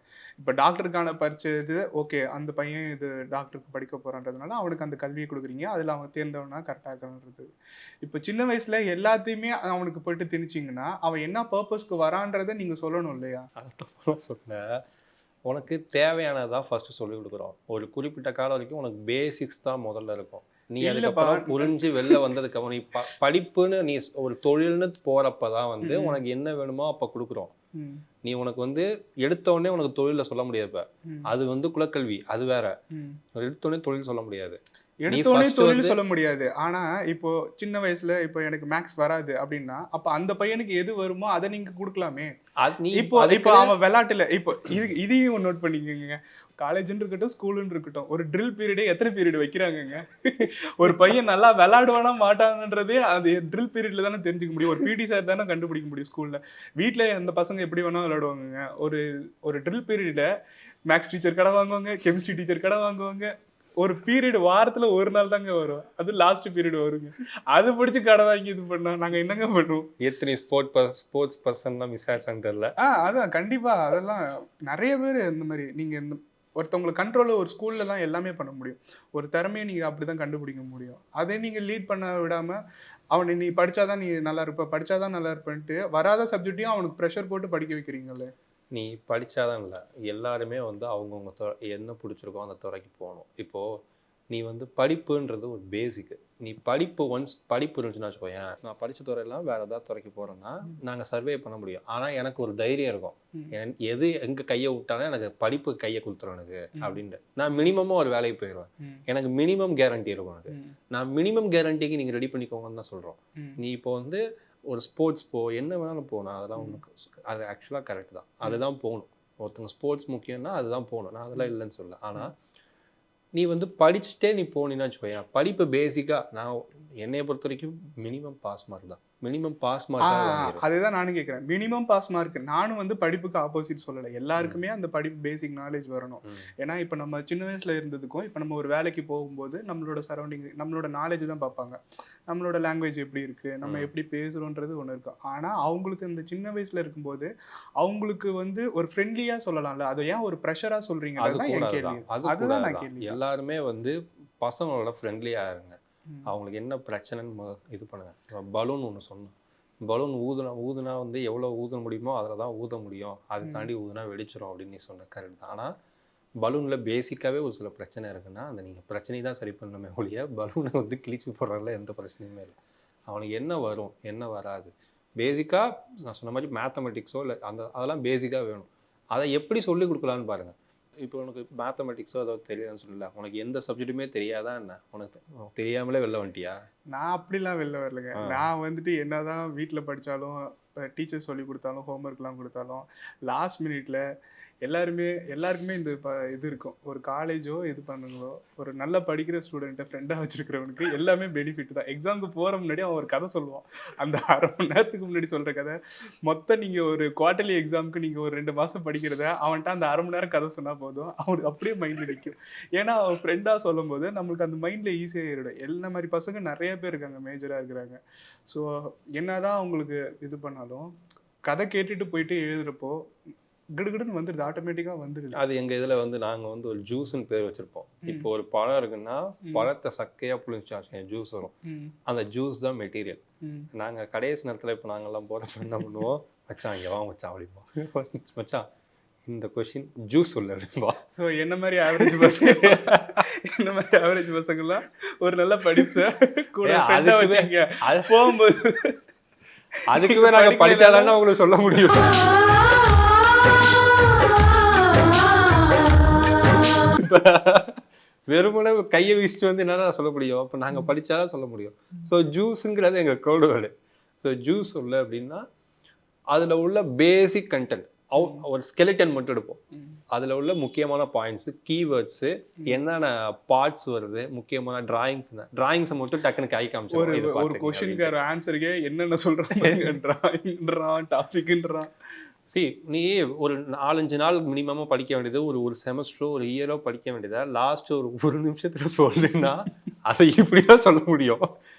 Speaker 2: இப்போ டாக்டருக்கான பரீட்சை இது ஓகே, அந்த பையன் இது டாக்டருக்கு படிக்க போகிறான்றதுனால அவனுக்கு அந்த கல்வியை கொடுக்குறீங்க, அதில் அவன் தேர்ந்தவனா கரெக்டாகன்றது. இப்போ சின்ன வயசில் எல்லாத்தையுமே அவனுக்கு போயிட்டு திணிச்சிங்கன்னா அவன் என்ன பர்பஸ்க்கு வரான்றதை நீங்கள் சொல்லணும் இல்லையா.
Speaker 1: சொன்ன உனக்கு தேவையானதான் ஃபர்ஸ்ட் சொல்லி கொடுக்குறோம். ஒரு குறிப்பிட்ட காலம் வரைக்கும் உனக்கு பேசிக்ஸ் தான் முதல்ல இருக்கும். நீ அதுக்கப்புறம் புரிஞ்சு வெளில வந்ததுக்கப்புறம் நீ படிப்புன்னு நீ ஒரு தொழில்னு போறப்பதான் வந்து உனக்கு என்ன வேணுமோ அப்ப கொடுக்குறோம். நீ உனக்கு வந்து எடுத்தோடனே உனக்கு தொழில சொல்ல முடியாது. அது வந்து குலக்கல்வி, அது வேற. எடுத்தோடனே தொழில் சொல்ல முடியாது,
Speaker 2: எடுத்தோடனே தொழில் சொல்ல முடியாது. ஆனா இப்போ சின்ன வயசுல இப்போ எனக்கு மேக்ஸ் வராது அப்படின்னா அப்ப அந்த பையனுக்கு எது வருமோ அதை நீங்க கொடுக்கலாமே. இப்போ அவன் விளையாட்டுல இப்போ இதையும் நோட் பண்ணிக்கோங்க. காலேஜ்னு இருக்கட்டும், ஸ்கூலுன்னு இருக்கட்டும், ஒரு ட்ரில் பீரியடே எத்தனை பீரியட் வைக்கிறாங்கங்க. ஒரு பையன் நல்லா விளையாடுவானா மாட்டாங்கன்றதே அது ட்ரில் பீரியட்ல தானே தெரிஞ்சுக்க முடியும். ஒரு பிடி சார் தானே கண்டுபிடிக்க முடியும். ஸ்கூல்ல வீட்டுல அந்த பசங்க எப்படி வேணா விளையாடுவாங்க. ஒரு ட்ரில் பீரியட மேக்ஸ் டீச்சர் கடை வாங்குவாங்க, கெமிஸ்ட்ரி டீச்சர் கடை வாங்குவாங்க. ஒரு பீரியட் வாரத்துல ஒரு நாள் தாங்க வரும், அது லாஸ்ட் பீரியட் வருங்க. அது பிடிச்சி கடை வாங்கி இது பண்ணா நாங்க என்னங்க பண்ணுவோம்.
Speaker 1: எத்தனை ஸ்போர்ட்ஸ் பர்சன்லாம் மிஸ் ஆச்சான்னு தெரியல.
Speaker 2: அதான் கண்டிப்பா அதெல்லாம் நிறைய பேர் இந்த மாதிரி நீங்க ஒருத்தவங்களுக்கு கண்ட்ரோலில் ஒரு ஸ்கூலில் தான் எல்லாமே பண்ண முடியும். ஒரு திறமையை நீங்கள் அப்படி தான் கண்டுபிடிக்க முடியும். அதே நீங்கள் லீட் பண்ண விடாமல் அவனை நீ படித்தாதான் நீ நல்லா இருப்ப, படித்தாதான் நல்லா இருப்பேன்ட்டு வராத சப்ஜெக்டையும் அவனுக்கு ப்ரெஷர் போட்டு படிக்க வைக்கிறீங்களே.
Speaker 1: நீ படித்தாதான் இல்லை, எல்லாருமே வந்து அவங்கவுங்க என்ன பிடிச்சிருக்கோ அந்த துறைக்கு போகணும். இப்போது நீ வந்து படிப்புன்றது ஒரு பேசிக்கு. நீ படிப்பு இருந்துச்சுன்னா வச்சுக்கோயேன், நான் படித்த துறையெல்லாம் வேறு ஏதாவது துறைக்கு போகிறேன்னா நாங்கள் சர்வே பண்ண முடியும். ஆனால் எனக்கு ஒரு தைரியம் இருக்கும், எது எங்கே கையை விட்டாலும் எனக்கு படிப்பு கையை கொடுத்துரும் எனக்கு அப்படின்ட்டு. நான் மினிமமாக ஒரு வேலைக்கு போயிடுவேன், எனக்கு மினிமம் கேரண்டி இருக்கும். எனக்கு நான் மினிமம் கேரண்டிக்கு நீங்கள் ரெடி பண்ணிக்கோங்கன்னு தான் சொல்கிறோம். நீ இப்போ வந்து ஒரு ஸ்போர்ட்ஸ் என்ன வேணாலும் போகணும், அதெல்லாம் உனக்கு அது ஆக்சுவலாக கரெக்ட் தான், அதுதான் போகணும். ஒருத்தவங்க ஸ்போர்ட்ஸ் முக்கியம்னா அதுதான் போகணும், நான் அதெல்லாம் இல்லைன்னு சொல்லல. ஆனால் நீ வந்து படிச்சுட்டே நீ போனீங்கன்னா வச்சுக்கோயேன், படிப்பு பேசிக்காக நான் என்னைய பொறுத்த வரைக்கும் மினிமம் பாஸ் மார்க் தான். மினிமம் பாஸ் மார்க்
Speaker 2: அதுதான் நானும் கேட்குறேன். Minimum pass mark. நானும் வந்து படிப்புக்கு ஆப்போசிட் சொல்லலை, எல்லாருக்குமே அந்த படிப்பு பேசிக் நாலேஜ் வரணும். ஏன்னா இப்போ நம்ம சின்ன வயசுல இருந்ததுக்கும் இப்போ நம்ம ஒரு வேலைக்கு போகும்போது நம்மளோட சரௌண்டிங், நம்மளோட நாலேஜ் தான் பார்ப்பாங்க. நம்மளோட லாங்குவேஜ் எப்படி இருக்கு, நம்ம எப்படி பேசுறோன்றது ஒன்று இருக்கும். ஆனால் அவங்களுக்கு இந்த சின்ன வயசுல இருக்கும்போது அவங்களுக்கு வந்து ஒரு ஃப்ரெண்ட்லியா சொல்லலாம்ல, அதை ஏன் ஒரு ப்ரெஷரா சொல்றீங்க? அதுதான் என் கேள்வி. அதுதான் நான் கேள்வி.
Speaker 1: எல்லாருமே வந்து பசங்களோட ஃப்ரெண்ட்லியாக இருங்க. அவங்களுக்கு என்ன பிரச்சனைன்னு இது பண்ணுங்க. பலூன் ஒன்று சொன்னோம், பலூன் ஊதுனா வந்து எவ்வளோ ஊத முடியுமோ அதில் தான் ஊத முடியும், அது தாண்டி ஊதுனா வெடிச்சிடும் அப்படின்னு நீ சொன்ன கரெக்ட் தான். ஆனால் பலூனில் பேசிக்காகவே ஒரு சில பிரச்சனை இருக்குன்னா அந்த நீங்கள் பிரச்சனை தான் சரி பண்ணணுமே ஒழிய பலூனை வந்து கிழிச்சு போடுறதுல எந்த பிரச்சனையுமே இல்லை. அவனுக்கு என்ன வரும் என்ன வராது, பேசிக்காக நான் சொன்ன மாதிரி மேத்தமெட்டிக்ஸோ இல்லை அதெல்லாம் பேசிக்காக வேணும். அதை எப்படி சொல்லி கொடுக்கலான்னு பாருங்கள். இப்போ உனக்கு மேத்தமெட்டிக்ஸோ ஏதோ தெரியாதுன்னு சொல்லல, உனக்கு எந்த சப்ஜெக்ட்டுமே தெரியாதா என்ன, உனக்கு தெரியாமலே வெளில வந்துட்டியா?
Speaker 2: நான் அப்படிலாம் வெளில வரலைங்க. நான் வந்துட்டு என்னதான் வீட்டில் படித்தாலும் டீச்சர் சொல்லி கொடுத்தாலும் ஹோம்ஒர்க்லாம் கொடுத்தாலும் லாஸ்ட் மினிட்ல எல்லாருக்குமே இந்த இது இருக்கும். ஒரு காலேஜோ இது பண்ணுங்களோ ஒரு நல்ல படிக்கிற ஸ்டூடெண்ட்டை ஃப்ரெண்டாக வச்சிருக்கிறவனுக்கு எல்லாமே பெனிஃபிட் தான். எக்ஸாமுக்கு போகிற முன்னாடி அவன் ஒரு கதை சொல்லுவான், அந்த 1/2 மணி நேரத்துக்கு முன்னாடி சொல்கிற கதை மொத்தம் நீங்கள் ஒரு குவார்டர்லி எக்ஸாமுக்கு நீங்கள் ஒரு 2 மாதம் படிக்கிறத அவன்கிட்ட அந்த 1/2 மணி நேரம் கதை சொன்னால் போதும், அவனுக்கு அப்படியே மைண்டில் நிற்கும். ஏன்னா அவன் ஃப்ரெண்டாக சொல்லும் போது நம்மளுக்கு அந்த மைண்டில் ஈஸியாக ஏறிடும். எல்லா மாதிரி பசங்க நிறைய பேர் இருக்காங்க, மேஜராக இருக்கிறாங்க. ஸோ என்னதான் அவங்களுக்கு இது பண்ணாலும் கதை கேட்டுட்டு போயிட்டு எழுதுறப்போ கிடுகிடுன்னு வந்துடுது, ஆட்டோமேட்டிக்காக வந்துடுது.
Speaker 1: அது எங்கள் இதில் வந்து நாங்கள் வந்து ஒரு ஜூஸ்ன்னு பேர் வச்சுருப்போம். இப்போ ஒரு பழம் இருக்குன்னா பழத்தை சக்கையாக புளிஞ்சாச்சு ஜூஸ் வரும், அந்த ஜூஸ் தான் மெட்டீரியல். நாங்கள் கடைசி நேரத்தில் இப்போ நாங்கள்லாம் போகிறப்ப என்ன பண்ணுவோம், மச்சான் இங்கே வாங்க மச்சான் அப்படிப்போம், மச்சான் இந்த கொஷின் ஜூஸ் சொல்ல அப்படின்பா.
Speaker 2: ஸோ என்ன மாதிரி ஆவரேஜ் பசங்கள்லாம் ஒரு நல்ல படிப்பு கூட போகும்போது
Speaker 1: அதுக்குமே நாங்கள் படித்தாதானே அவங்களுக்கு சொல்ல முடியும். வெறுமனே கையை வீசிட்டு வந்து என்னன்னா சொல்ல முடியும், அப்போ நாங்கள் படித்தாதான் சொல்ல முடியும். ஸோ ஜூஸுங்கிறது எங்கள் கோடு வேர்டு. ஸோ ஜூஸ் சொல்ல அப்படின்னா அதில் உள்ள பேசிக் கண்டென்ட் ஒரு ஸ்கெலிட்டன் மட்டும் எடுப்போம், அதில் உள்ள முக்கியமான பாயிண்ட்ஸு கீவேர்ட்ஸு என்னென்ன பார்ட்ஸ் வருது, முக்கியமான டிராயிங்ஸை மட்டும் டக்குன்னு கை காமிச்சு
Speaker 2: ஒரு கொஸ்டினுக்கு ஆன்சருக்கே என்னென்ன சொல்கிறான், டிராயிங்ன்றான் டாபிக்ன்றான்.
Speaker 1: நீ ஒரு 4-5 நாள் மினிமமாக படிக்க வேண்டியது ஒரு செமஸ்டரோ ஒரு இயரோ படிக்க வேண்டியதா லாஸ்ட் ஒரு நிமிஷத்துல சொல்லுன்னா அதை இப்படிதான் சொல்ல முடியும்.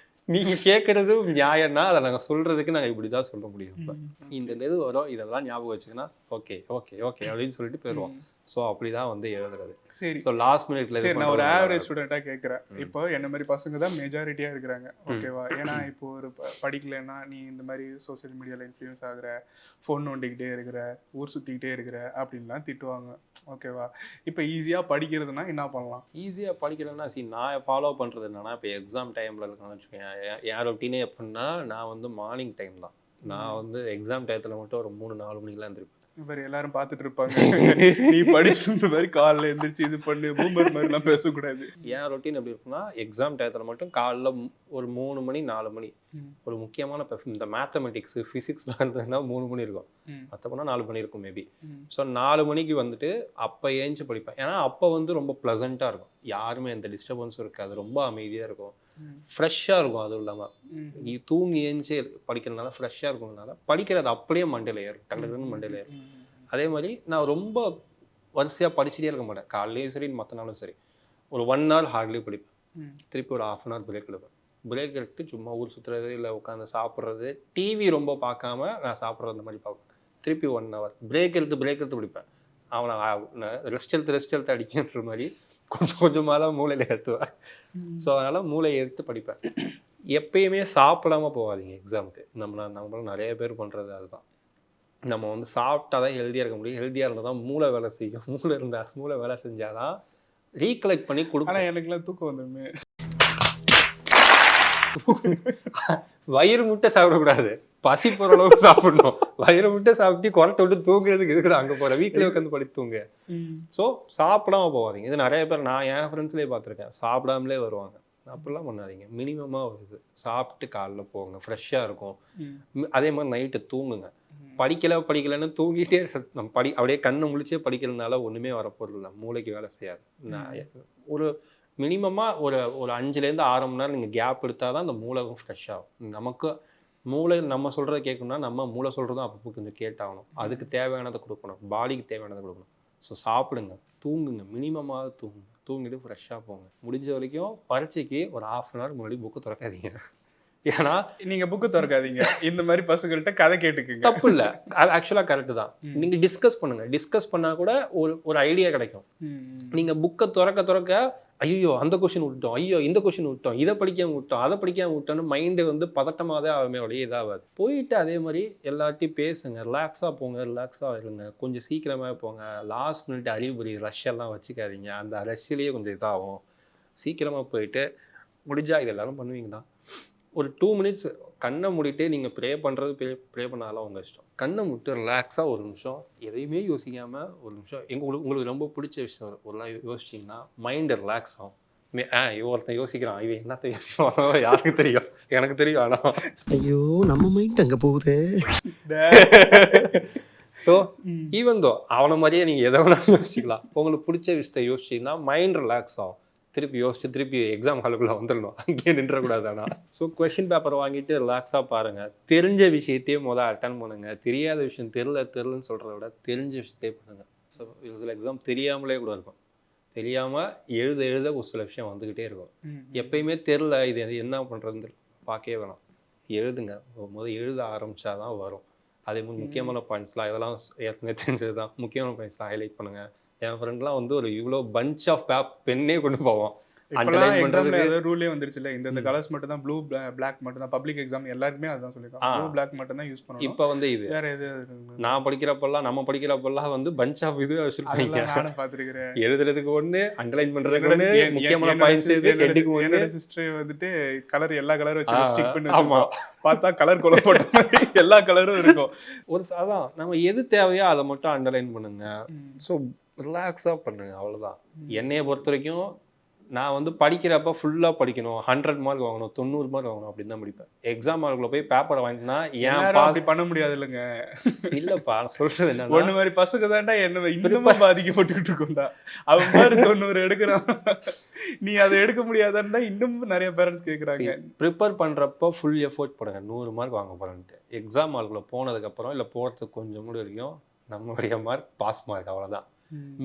Speaker 1: நீங்க கேட்கறது நியாயம்னா அதை நாங்கள் சொல்றதுக்கு நாங்கள் இப்படிதான் சொல்ல முடியும். இந்த இது வரும், இதெல்லாம் ஞாபகம் வச்சுக்கன்னா ஓகே ஓகே ஓகே அப்படின்னு சொல்லிட்டு போயிடுவோம். ஸோ அப்படிதான் வந்து எழுதுறது.
Speaker 2: சரி,
Speaker 1: ஸோ லாஸ்ட் மினிட்ல
Speaker 2: நான் ஒரு ஆவரேஜ் ஸ்டூடெண்ட்டாக கேட்குறேன். இப்போ என்ன மாதிரி பசங்க தான் மெஜாரிட்டியாக இருக்கிறாங்க, ஓகேவா? ஏன்னா இப்போ ஒரு படிக்கலைன்னா நீ இந்த மாதிரி சோசியல் மீடியாவில் இன்ஃப்ளூயன்ஸ் ஆகுற, ஃபோன் நோண்டிக்கிட்டே இருக்கிற, ஊர் சுற்றிக்கிட்டே இருக்கிற அப்படின்லாம் திட்டுவாங்க, ஓகேவா? இப்போ ஈஸியாக படிக்கிறதுனா என்ன பண்ணலாம்?
Speaker 1: ஈஸியாக படிக்கலைன்னா நான் ஃபாலோ பண்ணுறது என்னன்னா, இப்போ எக்ஸாம் டைமில் இருக்கணும்னு வச்சுக்கோங்க, என் ரொட்டீனே எப்படின்னா நான் வந்து மார்னிங் டைம் தான். நான் வந்து எக்ஸாம் டயத்தில் மட்டும் ஒரு 3-4 மணிக்கெலாம் இருந்திருப்பேன்.
Speaker 2: மாதிரி எல்லாரும் பார்த்துட்டு இருப்பாங்க, நீ படிச்சுன்ற மாதிரி காலைல எந்திரிச்சு இது பண்ணு பூமர் மாதிரிலாம் பேசக்கூடாது.
Speaker 1: ஏன் ரொட்டீன் எப்படி இருக்குன்னா, எக்ஸாம் டயத்தில் மட்டும் காலைல ஒரு 3 மணி 4 மணி ஒரு முக்கியமான இந்த மேத்தமெட்டிக்ஸ் ஃபிசிக்ஸ்லாம் இருந்ததுன்னா 3 மணி இருக்கும், மற்றப்போனா 4 மணி இருக்கும் மேபி. ஸோ 4 மணிக்கு வந்துட்டு அப்போ ஏஞ்சி படிப்பேன். ஏன்னா அப்போ வந்து ரொம்ப ப்ளசண்ட்டாக இருக்கும், யாருமே எந்த டிஸ்டர்பன்ஸும் இருக்காது, ரொம்ப அமைதியாக இருக்கும், ஃப்ரெஷ்ஷாக இருக்கும். அதுவும் இல்லாமல் நீ தூங்கி ஏஞ்சி படிக்கிறதுனால ஃப்ரெஷ்ஷாக இருக்கும்னால படிக்கிறது அப்படியே மண்டையில் ஏறும், டக்குன்னு மண்டையில் ஏறும். அதே மாதிரி நான் ரொம்ப வரிசையாக படிச்சுட்டே இருக்க மாட்டேன், காலையிலையும் சரி மற்ற நாளும் சரி. ஒரு 1 hour ஹார்ட்லி படிப்பேன், திருப்பி ஒரு 1/2 hour பிரேக் எடுப்பேன். பிரேக் எடுத்து சும்மா ஊர் சுற்றுறது இல்லை உட்காந்து சாப்பிட்றது, டிவி ரொம்ப பார்க்காம நான் சாப்பிட்றது அந்த மாதிரி பார்ப்பேன். திருப்பி 1 hour பிரேக் எடுத்து படிப்பேன். அவனை ரெஸ்ட் எடுத்து அடிக்கின்ற மாதிரி கொஞ்சம் கொஞ்சமாக தான் மூளையில் ஏற்றுவேன். ஸோ அதனால் மூளையை எடுத்து படிப்பேன். எப்பயுமே சாப்பிடாம போகாதீங்க எக்ஸாமுக்கு. நம்மளும் நிறைய பேர் பண்ணுறது அதுதான். நம்ம வந்து சாப்பிட்டா தான் ஹெல்த்தியாக இருக்க முடியும், ஹெல்த்தியாக இருந்தால் தான் மூளை வேலை செய்யும், மூளை வேலை செஞ்சால் தான் ரீகலெக்ட் பண்ணி கொடுக்கணும்.
Speaker 2: ஆனால் எனக்குலாம் தூக்கம் வந்துடுமே.
Speaker 1: வயிறு முட்டை சாப்பிடக்கூடாது, பசி போகிற அளவுக்கு சாப்பிடணும். வயிறு முட்டை சாப்பிட்டு குறைத்த விட்டு தூங்குறதுக்கு எதுக்குடா அங்கே போகிற, வீட்டிலே உட்காந்து படுத்து தூங்க. ஸோ சாப்பிடாம போகாதீங்க. இது நிறைய பேர் நான் என் ஃப்ரெண்ட்ஸ்லேயே பார்த்துருக்கேன், சாப்பிடாமலே வருவாங்க. அப்படிலாம் பண்ணாதீங்க. மினிமமாக வருது, சாப்பிட்டு காலைல போங்க, ஃப்ரெஷ்ஷாக இருக்கும். அதே மாதிரி நைட்டு தூங்குங்க. படிக்கலைன்னு தூங்கிட்டே நம்ம அப்படியே கண்ணை முழிச்சே படிக்கிறதுனால ஒன்றுமே வரப்போறதில்ல, மூளைக்கு வேலை செய்யாது. ஒரு மினிமமாக ஒரு 5லேருந்து 6 மணி நேரம் நீங்கள் கேப் எடுத்தால் தான் அந்த மூளை ஃப்ரெஷ் ஆகும். நமக்கு மூளை நம்ம சொல்கிறத கேட்கணும்னா நம்ம மூளை சொல்கிறதும் அப்பப்போ கொஞ்சம் கேட்டாகணும். அதுக்கு தேவையானதை கொடுக்கணும், பாடிக்கு தேவையானதை கொடுக்கணும். ஸோ சாப்பிடுங்க, தூங்குங்க, மினிமமாக தூங்குங்க, தூங்கிட்டு ஃப்ரெஷ்ஷாக போங்க. முடிஞ்ச வரைக்கும் பரீட்சைக்கு ஒரு 1/2 அன் ஹவர் முன்னாடி புக்கு திறக்காதீங்க. ஏன்னா
Speaker 2: நீங்கள் புக்கு திறக்காதீங்க, இந்த மாதிரி பசங்கள்கிட்ட கதை கேட்டுக்குங்க.
Speaker 1: தப்பு இல்லை, அது ஆக்சுவலாக கரெக்டு தான். நீங்கள் டிஸ்கஸ் பண்ணுங்க, டிஸ்கஸ் பண்ணால் கூட ஒரு ஐடியா கிடைக்கும். நீங்கள் புக்கை திறக்க ஐயோ அந்த கொஷின் விட்டோம், ஐயோ இந்த கொஷின் விட்டோம், இதை படிக்காம விட்டோம், அதை படிக்காம விட்டோம்னு மைண்டு வந்து பதட்டமாக தான் ஆகுமே ஒழிய இதாகாது. போயிட்டு அதே மாதிரி எல்லாத்தையும் பேசுங்க, ரிலாக்ஸாக போங்க, ரிலாக்ஸாக இருங்க, கொஞ்சம் சீக்கிரமாக போங்க. லாஸ்ட் மினிட் அறிவுரி ரஷ் எல்லாம் வச்சுக்காதீங்க, அந்த ரஷ்லேயே கொஞ்சம் இதாகும். சீக்கிரமாக போயிட்டு முடிஞ்சால் இது எல்லாரும் பண்ணுவீங்க தான். ஒரு 2 மினிட்ஸ் கண்ணை மூடிட்டு நீங்கள் ப்ரே பண்ணுறது ப்ரே பண்ணாலும் உங்கள் இஷ்டம். கண்ணை மூட்டு ரிலாக்ஸாக ஒரு நிமிஷம் எதையுமே யோசிக்காமல் ஒரு நிமிஷம் உங்களுக்கு ரொம்ப பிடிச்ச விஷயம் ஒரு யோசிச்சிங்கன்னா மைண்டு ரிலாக்ஸ் ஆகும். ஒருத்தன் யோசிக்கிறான், இவன் என்னத்த யோசிப்பானோ யாருக்கு தெரியும், எனக்கு தெரியும். ஆனால்
Speaker 5: ஐயோ நம்ம மைண்ட் அங்கே போகுது.
Speaker 1: ஸோ ஈவன் தோ அவனை மாதிரியே நீங்கள் எதை வேணாலும் யோசிச்சிக்கலாம். உங்களுக்கு பிடிச்ச விஷயத்தை யோசிச்சிங்கன்னா மைண்ட் ரிலாக்ஸ் ஆகும். திருப்பி எக்ஸாம் ஹாலுக்குள்ளே வந்துடணும், அங்கேயே நின்றக்கூடாது. ஆனால் ஸோ கொஷின் பேப்பர் வாங்கிட்டு ரிலாக்ஸாக பாருங்கள். தெரிஞ்ச விஷயத்தையே அட்டன் பண்ணுங்கள். தெரியாத விஷயம் தெரிலன்னு சொல்கிறத விட தெரிஞ்ச விஷயத்தையே பண்ணுங்கள். ஸோ சில எக்ஸாம் தெரியாமலே கூட இருக்கும், தெரியாமல் எழுத ஒரு சில விஷயம் வந்துக்கிட்டே இருக்கும். எப்பயுமே தெரில இது என்ன பண்ணுறதுன்னு பார்க்கவே வேணாம், எழுதுங்க. எழுத ஆரம்பித்தா தான் வரும். அதே மாதிரி முக்கியமான பாயிண்ட்ஸ்லாம் இதெல்லாம் ஏற்கனவே தெரிஞ்சது தான், முக்கியமான பாயிண்ட்ஸ்லாம் ஹைலைட் பண்ணுங்கள். என் ஃப்ரெண்ட்லாம் வந்து ஒரு இவ்வளோ பஞ்ச் ஆஃப் பென்னே கொண்டு போவோம்.
Speaker 2: ரூலே வந்துருச்சுல, இந்த கலர்ஸ் மட்டும் தான், ப்ளூ பிளாக் மட்டும் தான். பப்ளிக் எக்ஸாம் எல்லாருக்குமே அதுதான் சொல்லிருக்காங்க, ப்ளூ பிளாக் மட்டும் தான் யூஸ் பண்ணணும்.
Speaker 1: இப்போ வந்து இது
Speaker 2: வேற எது
Speaker 1: நம்ம படிக்கிறப்பெல்லாம் வந்து பஞ்ச் ஆஃப் இது வச்சிருக்காங்க.
Speaker 2: நானும் பார்த்துருக்கிறேன்.
Speaker 1: எழுதுறதுக்கு ஒன்று, அண்டர்லைன் பண்றதுக்கு ஒன்று, முக்கியமான பாயிண்ட்ஸ் ஹெட்டுக்கு ஒன்று.
Speaker 2: சிஸ்டர் வந்துட்டு கலர் எல்லா கலரும் வச்சு ஸ்டிக் பண்ணி பார்த்தா கலர் கொலை எல்லா கலரும் இருக்கும்.
Speaker 1: ஒரு அதான் நம்ம எது தேவையோ அதை மட்டும் அண்டர்லைன் பண்ணுங்க. ஸோ ரிலாக்ஸாக பண்ணுங்க, அவ்வளோதான். என்னையை பொறுத்த வரைக்கும் நான் வந்து படிக்கிறப்ப ஃபுல்லாக படிக்கணும், 100 மார்க் வாங்கணும், 90 மார்க் வாங்கணும் அப்படின்னு தான் படிப்பேன். எக்ஸாம் ஹாலுக்குள்ள போய் பேப்பரை வாங்கினா ஏன்
Speaker 2: அப்படி பண்ண முடியாது இல்லைங்க.
Speaker 1: இல்லைப்பா, நான் சொல்றது என்ன,
Speaker 2: ஒன்று மாதிரி பசங்க தான்டா என்ன இன்னும் பாதிக்கப்பட்டுக்கிட்டு இருக்கோம்டா. அவன் மாதிரி 90 எடுக்கிறான், நீ அதை எடுக்க முடியாதான்டா இன்னும் நிறைய பேரண்ட்ஸ் கேட்குறாங்க.
Speaker 1: ப்ரிப்பேர் பண்ணுறப்போ ஃபுல் எஃபோர்ட் போடுங்க, 100 மார்க் வாங்க போகிறேன்ட்டு. எக்ஸாம் ஹாலுக்குள்ள போனதுக்கப்புறம் இல்லை போகிறதுக்கு கொஞ்சம் கூட வரைக்கும் நம்மளுடைய மார்க் பாஸ் மார்க், அவ்வளோதான்.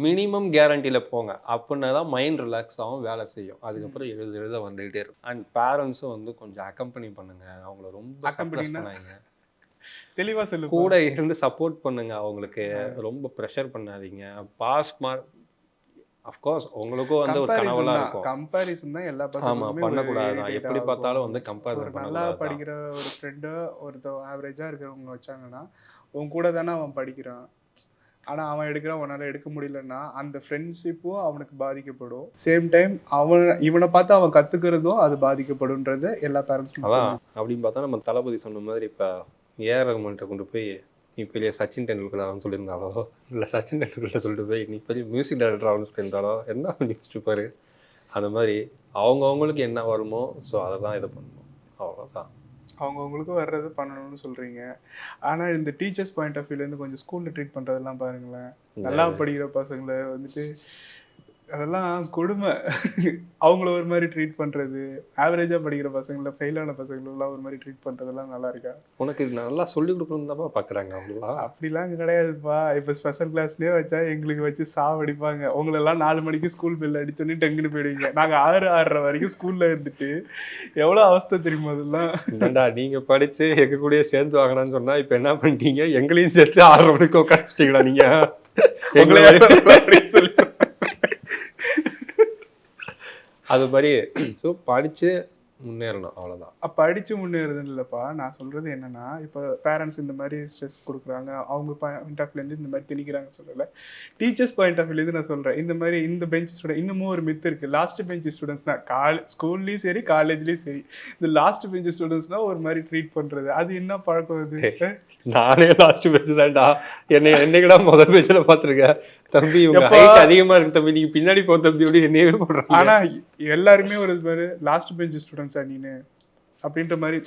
Speaker 1: மினிமம் கேரண்டியில் போங்க, அப்படின்னா தான் மைண்ட் ரிலாக்ஸ் ஆகும், வேலை செய்யும். அதுக்கப்புறம் எழுத வந்துகிட்டே இருக்கும். அண்ட் பேரண்ட்ஸும் வந்து கொஞ்சம் அக்கம்பெனி பண்ணுங்க, அவங்கள ரொம்ப சப்ரஸ் பண்ணாதீங்க,
Speaker 2: தெளிவாக சொல்லு,
Speaker 1: கூட இருந்து சப்போர்ட் பண்ணுங்க. அவங்களுக்கு ரொம்ப ப்ரெஷர் பண்ணாதீங்க. பாஸ் மார்க் அஃப்கோர்ஸ் உங்களுக்கும் வந்து ஒரு கனவெல்லாம் இருக்கும்.
Speaker 2: கம்பேரிசன் தான் எல்லா பசங்களும்.
Speaker 1: ஆமாம், பண்ணக்கூடாது தான். எப்படி பார்த்தாலும் வந்து கம்பேரிசன் பண்ணக்கூடாது.
Speaker 2: நல்லா படிக்கிற ஒரு ஃப்ரெண்டோ ஒருத்தர் ஆவரேஜாக இருக்கிறவங்க வச்சாங்கன்னா உன் கூட தானே அவன் படிக்கிறான், ஆனால் அவன் எடுக்கிறான், உன்னால் எடுக்க முடியலன்னா அந்த ஃப்ரெண்ட்ஷிப்பும் அவனுக்கு பாதிக்கப்படும். சேம் டைம் இவனை பார்த்து அவன் கற்றுக்கிறதும் அது பாதிக்கப்படும்ன்றது எல்லா பேரண்ட்ஸும்.
Speaker 1: அதான் அப்படின்னு பார்த்தா நம்ம தளபதி சொன்ன மாதிரி இப்போ ஏஆர் ரஹ்மான்கிட்ட கொண்டு போய் நீ பெரிய சச்சின் டெண்டுல்கர் அவன் சொல்லியிருந்தாலோ, இல்லை சச்சின் டெண்டுல்கர்கிட்ட சொல்லிட்டு போய் நீ பெரிய மியூசிக் டைரக்டர் அவனு சொல்லியிருந்தாலோ என்ன நினச்சிட்டுப்பாரு. அந்த மாதிரி அவங்கவுங்களுக்கு என்ன வருமோ ஸோ அதை தான் இது பண்ணணும், அவ்வளோதான்.
Speaker 2: அவங்கவுங்களுக்கும் வர்றது பண்ணணும்னு சொல்கிறீங்க. ஆனால் இந்த டீச்சர்ஸ் பாயிண்ட் ஆஃப் வியூலேருந்து கொஞ்சம் ஸ்கூலில் ட்ரீட் பண்ணுறதெல்லாம் பாருங்களேன். நல்லா படிக்கிற பசங்களை வந்துட்டு அதெல்லாம் கொடுமை. அவங்கள ஒரு மாதிரி ட்ரீட் பண்ணுறது, ஆவரேஜாக படிக்கிற பசங்களை, ஃபெயிலான பசங்களெல்லாம் ஒரு மாதிரி ட்ரீட் பண்ணுறதெல்லாம் நல்லா இருக்கா?
Speaker 1: உனக்கு நல்லா சொல்லிக் கொடுக்கணும் தான்ப்பா பார்க்குறாங்க அவங்களா?
Speaker 2: அப்படிலாம் கிடையாதுப்பா. இப்போ ஸ்பெஷல் கிளாஸ்லேயே வச்சா எங்களுக்கு வச்சு சாவடிப்பாங்க. உங்களெல்லாம் 4 மணிக்கு ஸ்கூல் பெல் அடிச்சோன்னே டங்குன்னு போயிடுவீங்க. நாங்கள் 6:30 வரைக்கும் ஸ்கூலில் இருந்துட்டு எவ்வளோ அவஸ்தை தெரியுமா அதெல்லாம்.
Speaker 1: என்னடா நீங்கள் படித்து எங்கள் கூடயே சேர்ந்து வாங்கினான்னு சொன்னால் இப்போ என்ன பண்ணிட்டீங்க, எங்களையும் சேர்த்து 6:30 மணிக்கு உட்காந்துச்சிங்களா நீங்கள் எங்களை சொல்லி அது மாதிரி. ஸோ படித்து முன்னேறணும் அவ்வளோதான்.
Speaker 2: படிச்சு முன்னேறுதுன்னு இல்லைப்பா, நான் சொல்றது என்னன்னா, இப்போ பேரண்ட்ஸ் இந்த மாதிரி ஸ்ட்ரெஸ் கொடுக்குறாங்க, அவங்க பாயிண்ட் ஆஃப் வியூலேருந்து இந்த மாதிரி திணிக்கிறாங்கன்னு சொல்லலை. டீச்சர்ஸ் பாயிண்ட் ஆஃப் வியூலேருந்து நான் சொல்கிறேன், இந்த மாதிரி இந்த பெஞ்ச் ஸ்டூடெண்ட் இன்னமும் ஒரு மித்து இருக்குது. லாஸ்ட் பெஞ்ச் ஸ்டூடெண்ட்ஸ்னா ஸ்கூல்லையும் சரி காலேஜ்லேயும் சரி, இந்த லாஸ்ட் பெஞ்ச் ஸ்டூடெண்ட்ஸ்னா ஒரு மாதிரி ட்ரீட் பண்ணுறது, அது என்ன பழக்கம் அது?
Speaker 1: நானே லாஸ்ட் பெஞ்ச் தான்டா. என்னைக்கடா முதல் பெஞ்சில் பார்த்துருக்கேன் தம்பி, உங்க ஹைட் அதிகமா இருக்கு தம்பி, நீங்க பின்னாடி போ தம்பி அப்படி என்னையவே போடுறாங்க.
Speaker 2: ஆனா எல்லாருமே ஒரு பேரு லாஸ்ட் பெஞ்ச் ஸ்டூடெண்ட்ஸா நீனு அப்படின்ற மாதிரி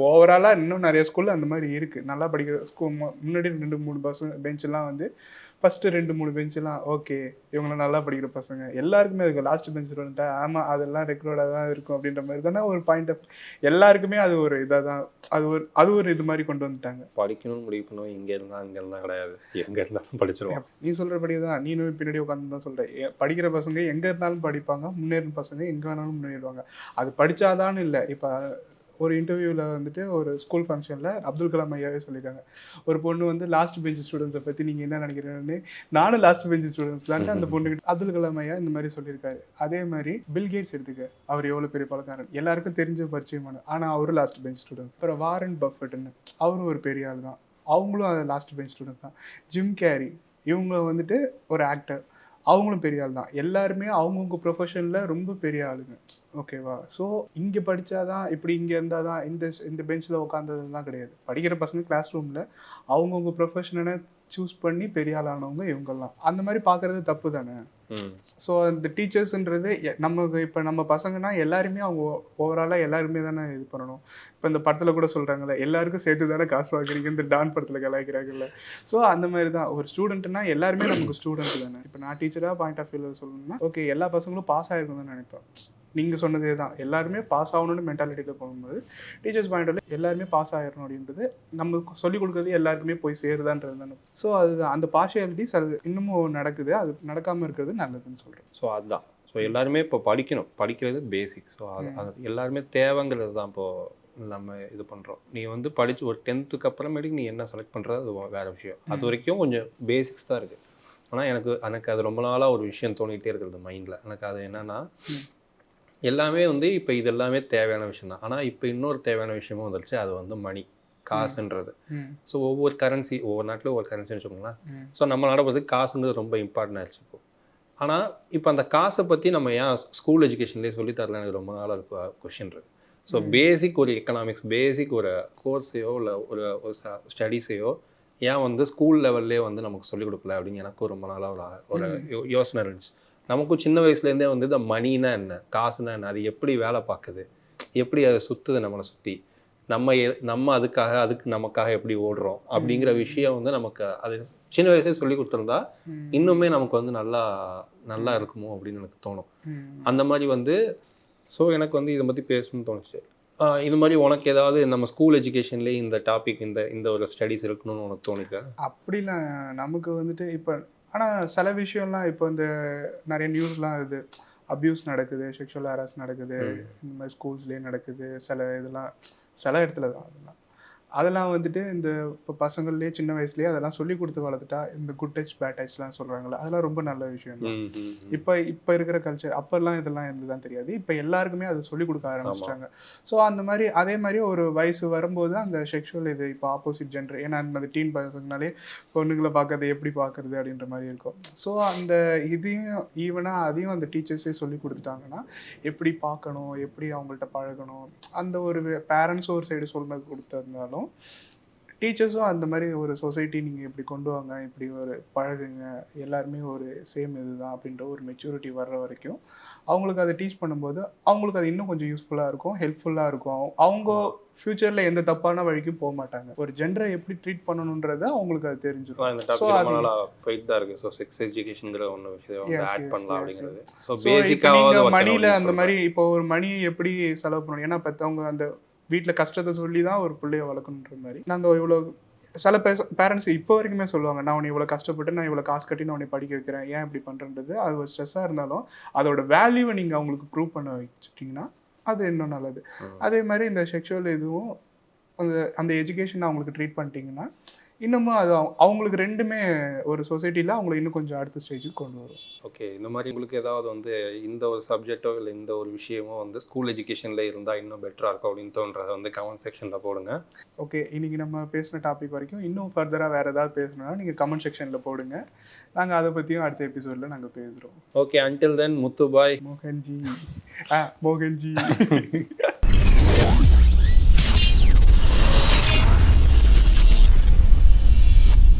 Speaker 2: ஓவராலா இன்னும் நிறைய ஸ்கூல்ல அந்த மாதிரி இருக்கு. நல்லா படிக்கிற ஸ்கூல் முன்னாடி 2-3 பசங்க பெஞ்ச் எல்லாம் வந்து ஃபர்ஸ்ட் 2-3 பெஞ்ச் எல்லாம் ஓகே, இவங்க நல்லா படிக்கிற பசங்க எல்லாருக்குமே இருக்கு. லாஸ்ட் பெஞ்ச் ஸ்டூடெண்டா ஆமா அதெல்லாம் ரெகுலரா தான் இருக்கும் அப்படின்ற மாதிரி தானே ஒரு பாயிண்ட் ஆஃப் எல்லாருக்குமே அது ஒரு இதாக தான், அது ஒரு இது மாதிரி கொண்டு வந்துட்டாங்க.
Speaker 1: படிக்கணும்னு முடிவு பண்ணுவோம், இங்க இருந்தா அங்க இருந்தா கிடையாது, எங்க இருந்தாலும் படிச்சிருவோம்.
Speaker 2: நீ சொல்றபடி தான், நீனும் பின்னாடி உட்காந்து தான் சொல்ற. படிக்கிற பசங்க எங்க இருந்தாலும் படிப்பாங்க, முன்னேறும் பசங்க எங்க வேணாலும் முன்னேறுவாங்க. அது படிச்சாதான்னு இல்லை. இப்போ ஒரு இன்டர்வியூவில் வந்துட்டு ஒரு ஸ்கூல் ஃபங்க்ஷனில் அப்துல் கலாம் ஐயாவே சொல்லியிருக்காங்க, ஒரு பொண்ணு வந்து லாஸ்ட் பெஞ்ச் ஸ்டூடெண்ட்ஸை பற்றி நீங்கள் என்ன நினைக்கிறீங்கன்னு, நானும் லாஸ்ட் பெஞ்ச் ஸ்டூடெண்ட்ஸ் தான்ட்டு அந்த பொண்ணுக்கிட்ட அப்துல் கலாம் ஐயா இந்த மாதிரி சொல்லியிருக்காரு. அதே மாதிரி பில் கேட்ஸ் எடுத்துக்க, அவர் எவ்வளோ பெரிய பழக்காரன், எல்லாருக்கும் தெரிஞ்ச பரிச்சயமான, ஆனால் அவரும் லாஸ்ட் பெஞ்ச் ஸ்டூடெண்ட்ஸ். அப்புறம் வாரன் பஃபெட்னு அவரும் ஒரு பெரிய ஆள் தான், அவங்களும் அது லாஸ்ட் பெஞ்ச் ஸ்டூடெண்ட்ஸ் தான். ஜிம் கேரி இவங்க வந்துட்டு ஒரு ஆக்டர், அவங்களும் பெரிய ஆள் தான். எல்லாருமே அவங்கவுங்க ப்ரொஃபஷனில் ரொம்ப பெரிய ஆளுங்க, ஓகேவா? ஸோ இங்கே படித்தாதான் இப்படி, இங்கே இருந்தால் தான் இந்த பெஞ்சில் உட்காந்தது தான் கிடையாது. படிக்கிற பசங்க கிளாஸ் ரூமில் அவங்கவுங்க ப்ரொஃபஷனை சூஸ் பண்ணி பெரிய ஆளானவங்க இவங்கெல்லாம். அந்த மாதிரி பார்க்குறது தப்பு தானே? ஸோ இந்த டீச்சர்ஸ்ன்றது நமக்கு இப்போ நம்ம பசங்கன்னா எல்லாருமே அவங்க ஓவராலாக எல்லாருமே தானே இது பண்ணணும். இப்போ இந்த படத்தில் கூட சொல்கிறாங்கல்ல, எல்லாருக்கும் சேர்த்து தானே காசு வாங்குறீங்க, இந்த டான் படத்தில் கலாய்க்கிறாங்கல்ல. ஸோ அந்த மாதிரி தான் ஒரு ஸ்டூடெண்ட்னா எல்லாருமே நமக்கு ஸ்டூடெண்ட் தானே. இப்போ நான் டீச்சராக பாயிண்ட் ஆஃப் வியூவில் சொல்லணும்னா ஓகே, எல்லா பசங்களும் பாஸ் ஆகிருக்கும் தான் நினைப்பேன். நீங்கள் சொன்னதே தான், எல்லாருமே பாஸ் ஆகணும்னு மென்டாலிட்டியில் போகும்போது டீச்சர்ஸ் பாயிண்ட் ஆஃப் எல்லாருமே பாஸ் ஆகிடணும் அப்படின்றது நம்ம சொல்லிக் கொடுக்குறது எல்லாருக்குமே போய் சேருதான்றது தானே. ஸோ அது அந்த பார்ஷியாலிட்டிஸ் அது இன்னமும் நடக்குது, அது நடக்காமல் இருக்கிறது நல்லதுன்னு சொல்கிறேன்.
Speaker 1: ஸோ அதுதான், ஸோ எல்லாருமே இப்போ படிக்கணும், படிக்கிறது பேசிக். ஸோ அது எல்லாருமே தேவைங்கிறது தான் இப்போது நம்ம இது பண்ணுறோம். நீ வந்து படித்து ஒரு 10th அப்புறமேட்டுக்கு நீ என்ன செலக்ட் பண்ணுறது அது வேறு விஷயம். அது வரைக்கும் கொஞ்சம் பேசிக்ஸ் தான் இருக்குது. ஆனால் எனக்கு அது ரொம்ப நாளாக ஒரு விஷயம் தோணிகிட்டே இருக்கிறது மைண்டில். எனக்கு அது என்னென்னா, எல்லாமே வந்து இப்போ இது எல்லாமே தேவையான விஷயம் தான். ஆனால் இப்போ இன்னொரு தேவையான விஷயமும் வந்துருச்சு, அது வந்து மணி, காசுன்றது. ஸோ ஒவ்வொரு கரன்சி, ஒவ்வொரு நாட்டிலும் ஒவ்வொரு கரன்சின்னு வச்சுக்கோங்களேன். ஸோ நம்ம நடப்பதுக்கு காசுன்றது ரொம்ப இம்பார்ட்டன்ட் ஆயிடுச்சு இப்போ. ஆனால் இப்போ அந்த காசை பற்றி நம்ம ஏன் ஸ்கூல் எஜுகேஷன்லேயே சொல்லித்தரல, எனக்கு ரொம்ப நாளாக இருக்கு கொஷின் இருக்குது. ஸோ பேசிக் ஒரு எக்கனாமிக்ஸ், பேசிக் ஒரு கோர்ஸையோ இல்லை ஒரு ஸ்டடீஸையோ ஏன் வந்து ஸ்கூல் லெவல்லே வந்து நமக்கு சொல்லிக் கொடுக்கல அப்படின்னு எனக்கும் ரொம்ப நாளாக ஒரு யோசனை இருந்துச்சு. நமக்கும் சின்ன வயசுலேருந்தே வந்து இந்த மணினா என்ன, காசுனா என்ன, அது எப்படி வேலை பார்க்குது, எப்படி அதை சுற்றுது நம்மளை சுற்றி, நம்ம அதுக்கு நமக்காக எப்படி ஓடுறோம் அப்படிங்கிற விஷயம் வந்து நமக்கு அது சின்ன வயசுலேயே சொல்லி கொடுத்துருந்தா இன்னுமே நமக்கு வந்து நல்லா இருக்குமோ அப்படின்னு எனக்கு தோணும். அந்த மாதிரி வந்து ஸோ எனக்கு வந்து இதை பற்றி பேசணும்னு தோணுச்சு. இது மாதிரி உனக்கு ஏதாவது நம்ம ஸ்கூல் எஜுகேஷன்லேயே இந்த டாபிக் இந்த ஒரு ஸ்டடீஸ் இருக்கணும்னு உனக்கு தோணுச்சா?
Speaker 2: அப்படிலாம் நமக்கு வந்துட்டு இப்போ, ஆனால் சில விஷயம்லாம் இப்போ இந்த நிறைய நியூஸ்லாம் இது அப்யூஸ் நடக்குது, செக்ஷுவல் ஹராஸ் நடக்குது, இந்த மாதிரி ஸ்கூல்ஸ்லேயே நடக்குது, சில இடத்துல தான் அதெல்லாம் வந்துட்டு இந்த இப்போ பசங்கள்லேயே சின்ன வயசுலேயே அதெல்லாம் சொல்லி கொடுத்து வளர்த்துட்டா இந்த குட் டச் பேட் டச்லாம் சொல்கிறாங்களே, அதெல்லாம் ரொம்ப நல்ல விஷயம் தான். இப்போ இருக்கிற கல்ச்சர், அப்போல்லாம் இதெல்லாம் இருந்துதான் தெரியாது, இப்போ எல்லாருக்குமே அதை சொல்லிக் கொடுக்க ஆரம்பிச்சிட்டாங்க. ஸோ அந்த மாதிரி அதே மாதிரி ஒரு வயசு வரும்போது அந்த செக்ஷுவல் இது இப்போ ஆப்போசிட் ஜெண்டர், ஏன்னா அந்த டீன் பசங்கனாலே பொண்ணுங்களை பார்க்கறது எப்படி பார்க்குறது அப்படின்ற மாதிரி இருக்கும். ஸோ அந்த இதையும் ஈவனாக அதையும் அந்த டீச்சர்ஸே சொல்லி கொடுத்துட்டாங்கன்னா எப்படி பார்க்கணும், எப்படி அவங்கள்ட்ட பழகணும், அந்த ஒரு பேரண்ட்ஸும் ஒரு சைடு சொல்ல கொடுத்துருந்தாலும் டீச்சர்ஸும் அந்த மாதிரி ஒரு சொசைட்டி நீங்கள் இப்படி கொண்டு வாங்க, இப்படி ஒரு பழகுங்க, எல்லாருமே ஒரு சேம் இதுதான் அப்படின்ற ஒரு மெச்சூரிட்டி வர்ற வரைக்கும் அவங்களுக்கு அதை டீச் பண்ணும்போது அவங்களுக்கு அது இன்னும் கொஞ்சம் யூஸ்ஃபுல்லாக இருக்கும், ஹெல்ப்ஃபுல்லாக இருக்கும். அவங்க ஃபியூச்சரில் எந்த தப்பான வழிக்கும் போக மாட்டாங்க. ஒரு ஜெண்டரை எப்படி ட்ரீட் பண்ணணுன்றத அவங்களுக்கு அது தெரிஞ்சிடும். ஸோ
Speaker 1: போயிட்டு தான் இருக்குது. ஸோ செக்ஸ் எஜுகேஷனுங்கிற ஒன்று விஷயம் ஆட் பண்ணலாம் அப்படிங்கிறது. ஸோ
Speaker 2: நீங்கள் மணியில் அந்த மாதிரி இப்போ ஒரு மணியை எப்படி செலவு பண்ணணும், ஏன்னா அவங்க அந்த வீட்டில் கஷ்டத்தை சொல்லி தான் ஒரு பிள்ளைய வளர்க்கணுன்ற மாதிரி நாங்கள் இவ்வளோ சில பேரண்ட்ஸ் இப்போ வரைக்குமே சொல்லுவாங்க, நான் உன்னை இவ்வளோ கஷ்டப்பட்டு நான் இவ்வளோ காசு கட்டி நான் உன்னை படிக்க வைக்கிறேன், ஏன் இப்படி பண்ணுறது. அது ஒரு ஸ்ட்ரெஸ்ஸாக இருந்தாலும் அதோட வேல்யூவை நீங்கள் அவங்களுக்கு ப்ரூவ் பண்ண வச்சுட்டிங்கன்னா அது இன்னும் நல்லது. அதே மாதிரி இந்த செக்ஷுவல் இதுவும் அந்த எஜுகேஷன் அவங்களுக்கு ட்ரீட் பண்ணிட்டீங்கன்னா இன்னமும் அது அவங்களுக்கு ரெண்டுமே ஒரு சொசைட்டியில் அவங்களை இன்னும் கொஞ்சம் அடுத்த ஸ்டேஜுக்கு கொண்டு வரும்.
Speaker 1: ஓகே, இந்த மாதிரி உங்களுக்கு ஏதாவது வந்து இந்த ஒரு சப்ஜெக்டோ இல்லை இந்த ஒரு விஷயமோ வந்து ஸ்கூல் எஜுகேஷனில் இருந்தால் இன்னும் பெட்டராக இருக்கும் அப்படின்னு தோன்றதை வந்து கமெண்ட் செக்ஷனில் போடுங்க.
Speaker 2: ஓகே, இன்றைக்கி நம்ம பேசின டாபிக் வரைக்கும் இன்னும் ஃபர்தராக வேறு ஏதாவது பேசணும்னா நீங்கள் கமெண்ட் செக்ஷனில் போடுங்க. நாங்கள் அதை பற்றியும் அடுத்த எபிசோடில் நாங்கள் பேசுகிறோம்.
Speaker 1: ஓகே, அன்டில் தென் முத்து பாய்.
Speaker 2: மோகன்ஜி.